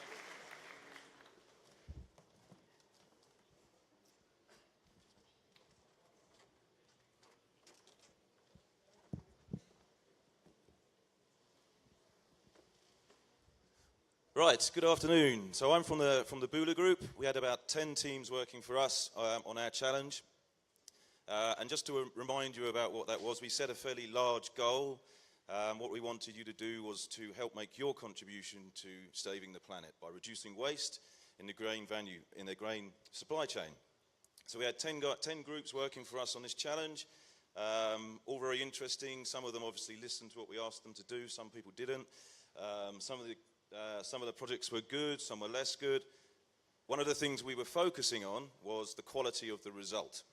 Right, good afternoon. So I'm from the Bula Group. We had about 10 teams working for us on our challenge. And just to remind you about what that was, we set a fairly large goal. What we wanted you to do was to help make your contribution to saving the planet by reducing waste in the grain supply chain. So we had 10 groups working for us on this challenge, all very interesting. Some of them obviously listened to what we asked them to do, some people didn't. Some of the projects were good, some were less good. One of the things we were focusing on was the quality of the result.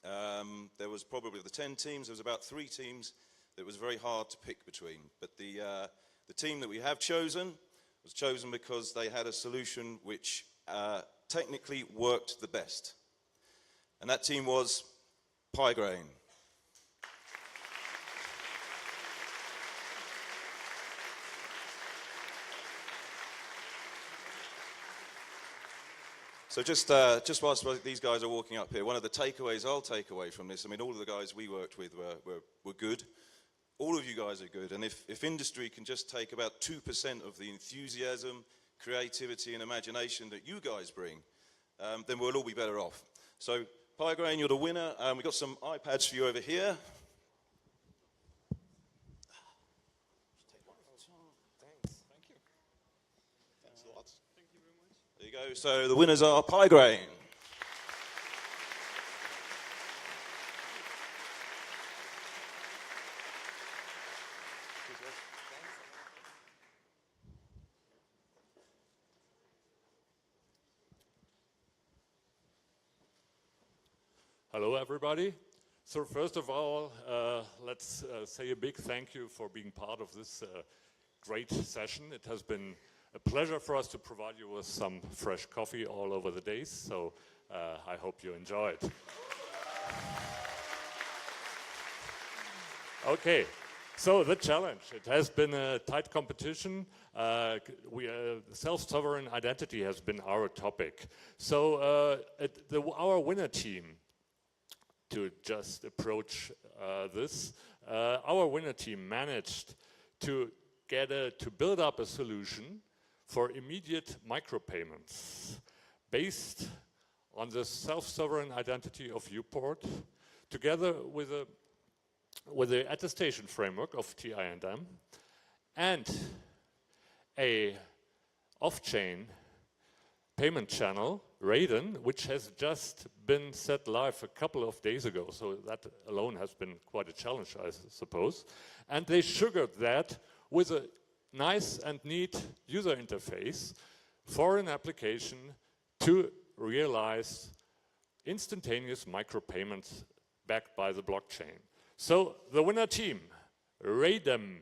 There was probably, of the 10 teams, there was about 3 teams that was very hard to pick between. But the team that we have chosen was chosen because they had a solution which technically worked the best. And that team was Pie Grain. So just whilst these guys are walking up here, one of the takeaways I'll take away from this, I mean, all of the guys we worked with were good. All of you guys are good. And if industry can just take about 2% of the enthusiasm, creativity, and imagination that you guys bring, then we'll all be better off. So, Pie Grain, you're the winner. We've got some iPads for you over here. There you go. So the winners are Pie Grain. Hello, everybody. So first of all, let's say a big thank you for being part of this great session. It has been a pleasure for us to provide you with some fresh coffee all over the days, so I hope you enjoy it. Okay, so the challenge. It has been a tight competition. Self-sovereign identity has been our topic. So our winner team, to just approach this, our winner team managed to build up a solution for immediate micropayments based on the self-sovereign identity of Uport, together with the attestation framework of TINM and a off-chain payment channel, Raiden, which has just been set live a couple of days ago. So that alone has been quite a challenge, I suppose. And they sugared that with a nice and neat user interface for an application to realize instantaneous micropayments backed by the blockchain. So the winner team, Raiden.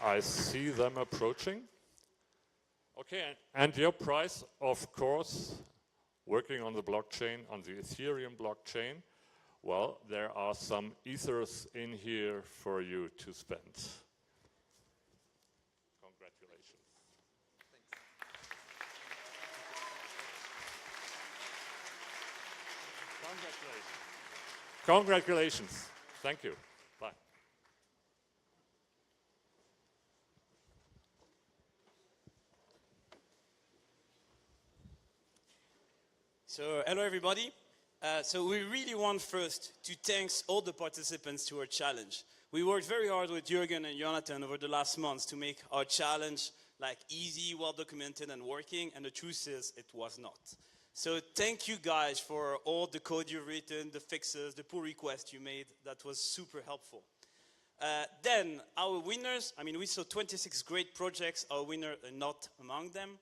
I see them approaching. Okay, and your prize, of course, working on the blockchain, on the Ethereum blockchain, well, there are some ethers in here for you to spend. Congratulations. Congratulations. Congratulations. Thank you. Bye. So, hello everybody. So we really want first to thank all the participants to our challenge. We worked very hard with Jürgen and Jonathan over the last months to make our challenge like easy, well documented and working, and the truth is it was not. So thank you guys for all the code you've written, the fixes, the pull requests you made. That was super helpful. Then our winners, I mean, we saw 26 great projects. Our winner not among them.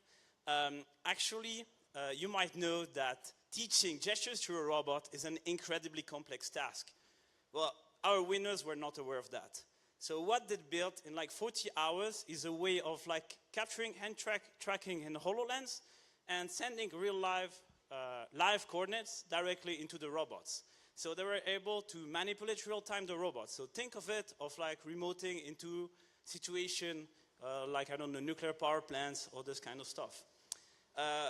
Actually, you might know that teaching gestures to a robot is an incredibly complex task. Well, our winners were not aware of that. So what they built in like 40 hours is a way of like capturing hand tracking in HoloLens and sending real live coordinates directly into the robots. So they were able to manipulate real-time the robots. So think of it of like remoting into situation like, I don't know, nuclear power plants or this kind of stuff.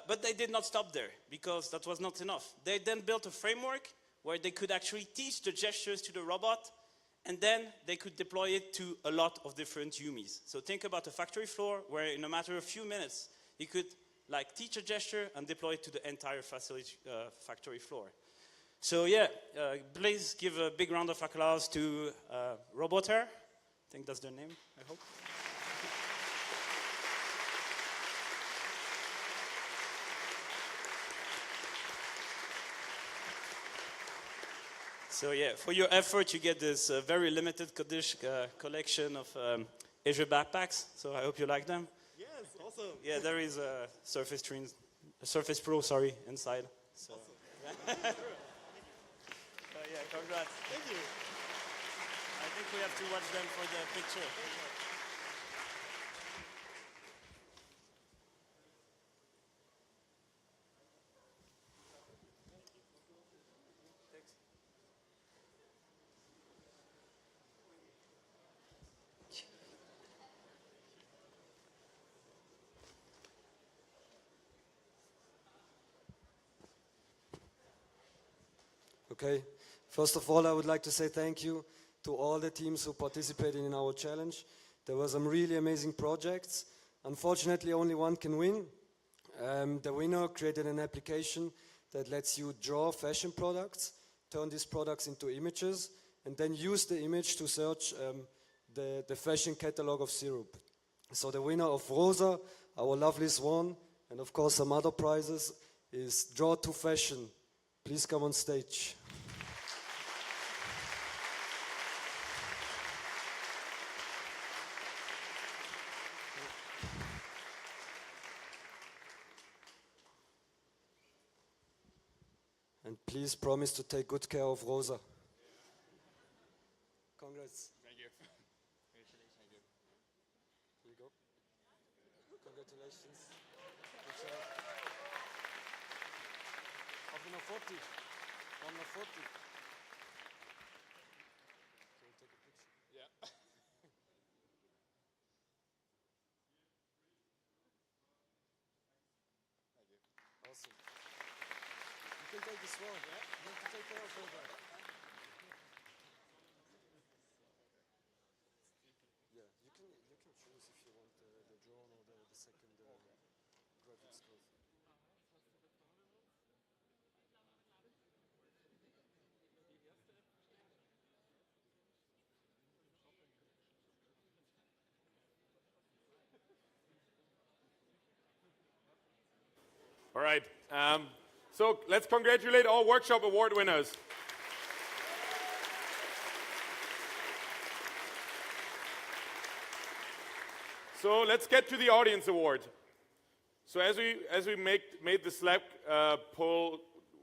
But they did not stop there, because that was not enough. They then built a framework where they could actually teach the gestures to the robot, and then they could deploy it to a lot of different UMIs. So think about a factory floor where in a matter of a few minutes, you could like teach a gesture and deploy it to the entire facility, factory floor. So yeah, please give a big round of applause to Robotair. I think that's their name, I hope. So yeah, for your effort, you get this very limited collection of Azure backpacks. So I hope you like them. Yes, awesome. Yeah, there is a Surface Pro, inside. So. Awesome. Yeah, congrats. Thank you. I think we have to watch them for the picture. Okay, first of all, I would like to say thank you to all the teams who participated in our challenge. There were some really amazing projects. Unfortunately, only one can win. The winner created an application that lets you draw fashion products, turn these products into images, and then use the image to search the fashion catalog of syrup. So the winner of Rosa, our lovely swan, and of course some other prizes, is Draw to Fashion. Please come on stage. And please promise to take good care of Rosa. Congrats. Thank you. Here you go. Congratulations. Good job. Auf nummer 40. Number 40. Can we take a picture? Yeah. Thank you. Awesome. You can take this one. Yeah. You have to take care of her. Yeah, you can choose if you want the drone or the second graphics card. All right. So let's congratulate all workshop award winners. So let's get to the audience award. So as we made the Slack poll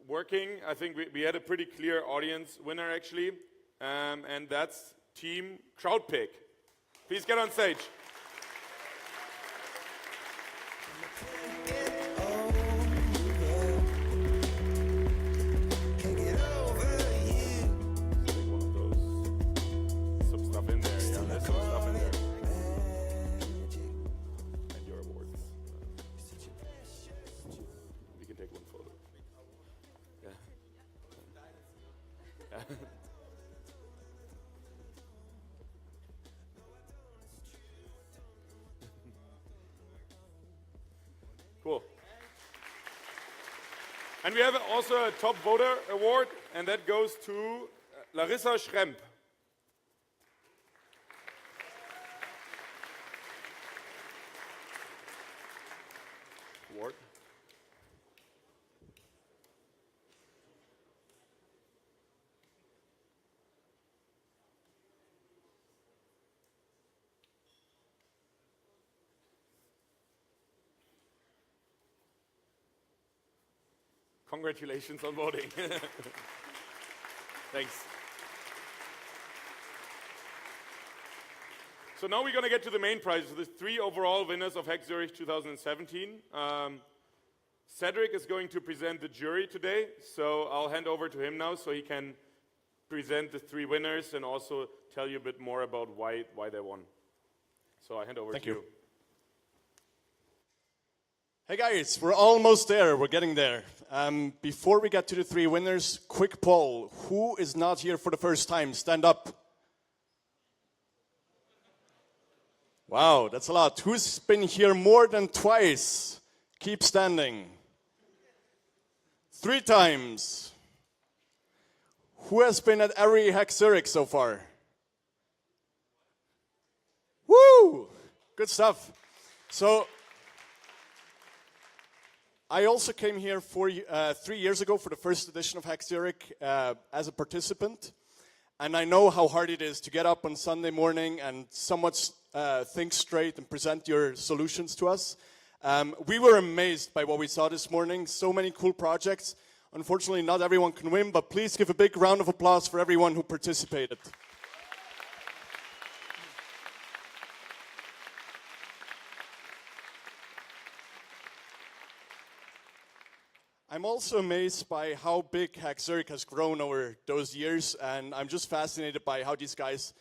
working, I think we had a pretty clear audience winner actually, and that's Team Crowdpick. Please get on stage. Cool. And we have also a top voter award, and that goes to Larissa Schremp. Award. Congratulations on voting. Thanks. So now we're going to get to the main prizes, the 3 overall winners of HackZurich 2017. Cedric is going to present the jury today, so I'll hand over to him now so he can present the 3 winners and also tell you a bit more about why they won. So I hand over to you. Hey guys, we're almost there. We're getting there. Before we get to the 3 winners, quick poll. Who is not here for the first time? Stand up. Wow, that's a lot. Who's been here more than twice? Keep standing. 3 times. Who has been at every HackZurich so far? Woo! Good stuff. So, I also came here 3 years ago for the first edition of HackZurich as a participant. And I know how hard it is to get up on Sunday morning and somewhat think straight and present your solutions to us. We were amazed by what we saw this morning. So many cool projects. Unfortunately, not everyone can win, but please give a big round of applause for everyone who participated. I'm also amazed by how big HackZurich has grown over those years, and I'm just fascinated by how these guys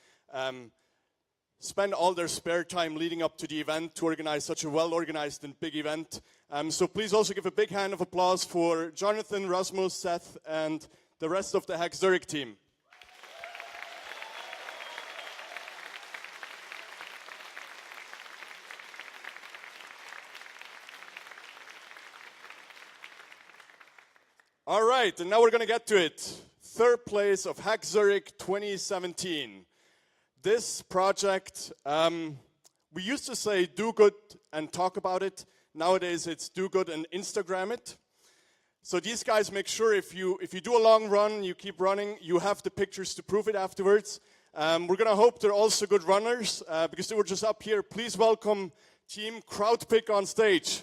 spend all their spare time leading up to the event to organize such a well-organized and big event. So please also give a big hand of applause for Jonathan, Rasmus, Seth, and the rest of the HackZurich team. All right, and now we're going to get to it. 3rd place of HackZurich 2017. This project, we used to say do good and talk about it. Nowadays it's do good and Instagram it. So these guys make sure if you do a long run, you keep running, you have the pictures to prove it afterwards. We're going to hope they're also good runners because they were just up here. Please welcome Team Crowdpick on stage.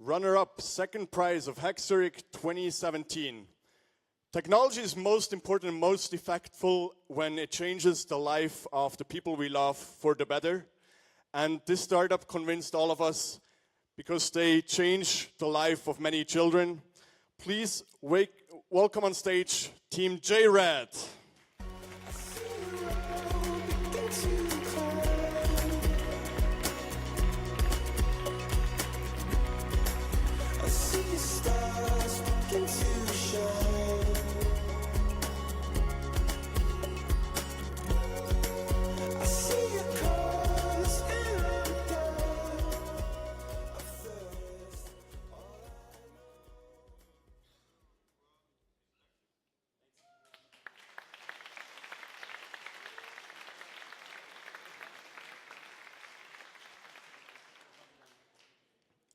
Runner-up, 2nd prize of HackZurich 2017. Technology is most important and most effective when it changes the life of the people we love for the better. And this startup convinced all of us because they change the life of many children. Please welcome on stage Team J-Red.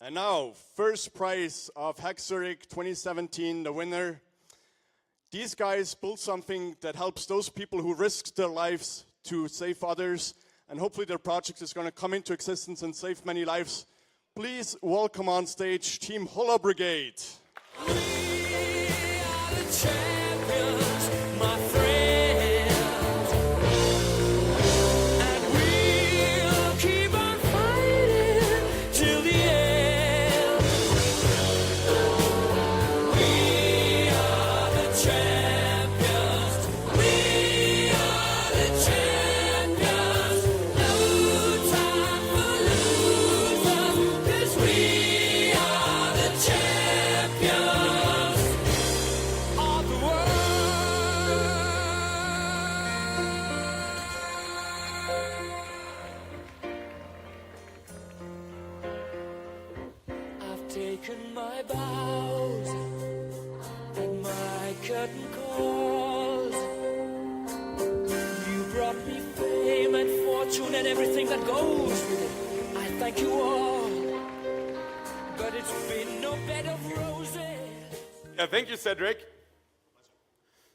And now, 1st prize of HackZurich 2017, the winner. These guys built something that helps those people who risked their lives to save others, and hopefully their project is going to come into existence and save many lives. Please welcome on stage Team Holla Brigade. We are the champions, my friends, and we'll keep on fighting till the end. We are the champions, we are the champions. No time for losers, 'cause we are the champions of the world. I've taken my bows and my curtain calls. You brought me fame and fortune and everything that goes with it. I thank you all, but it's been no bed of roses. Yeah, thank you, Cedric.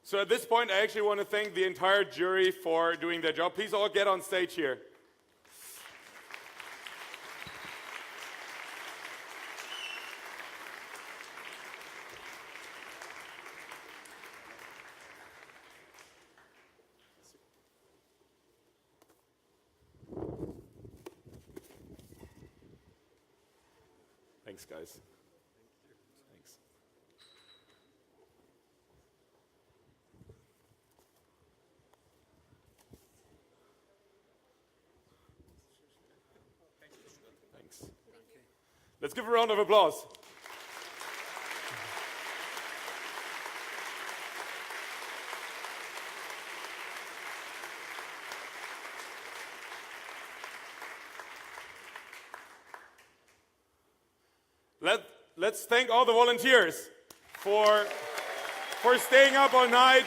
So at this point, I actually want to thank the entire jury for doing their job. Please all get on stage here. Thanks, guys. Thanks. Thanks. Let's give a round of applause. Let's thank all the volunteers for staying up all night.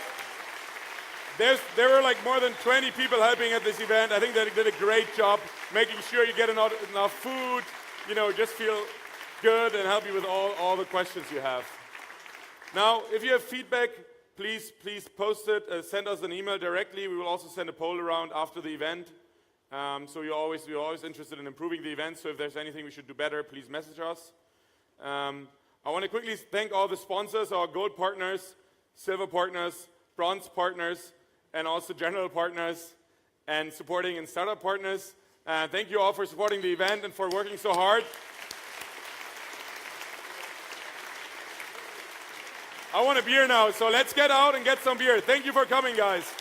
There were like more than 20 people helping at this event. I think they did a great job making sure you get enough food, just feel good and help you with all the questions you have. Now, if you have feedback, please post it, send us an email directly. We will also send a poll around after the event. So we're always interested in improving the event. So if there's anything we should do better, please message us. I want to quickly thank all the sponsors, our gold partners, silver partners, bronze partners, and also general partners, and supporting and startup partners. Thank you all for supporting the event and for working so hard. I want a beer now, so let's get out and get some beer. Thank you for coming, guys.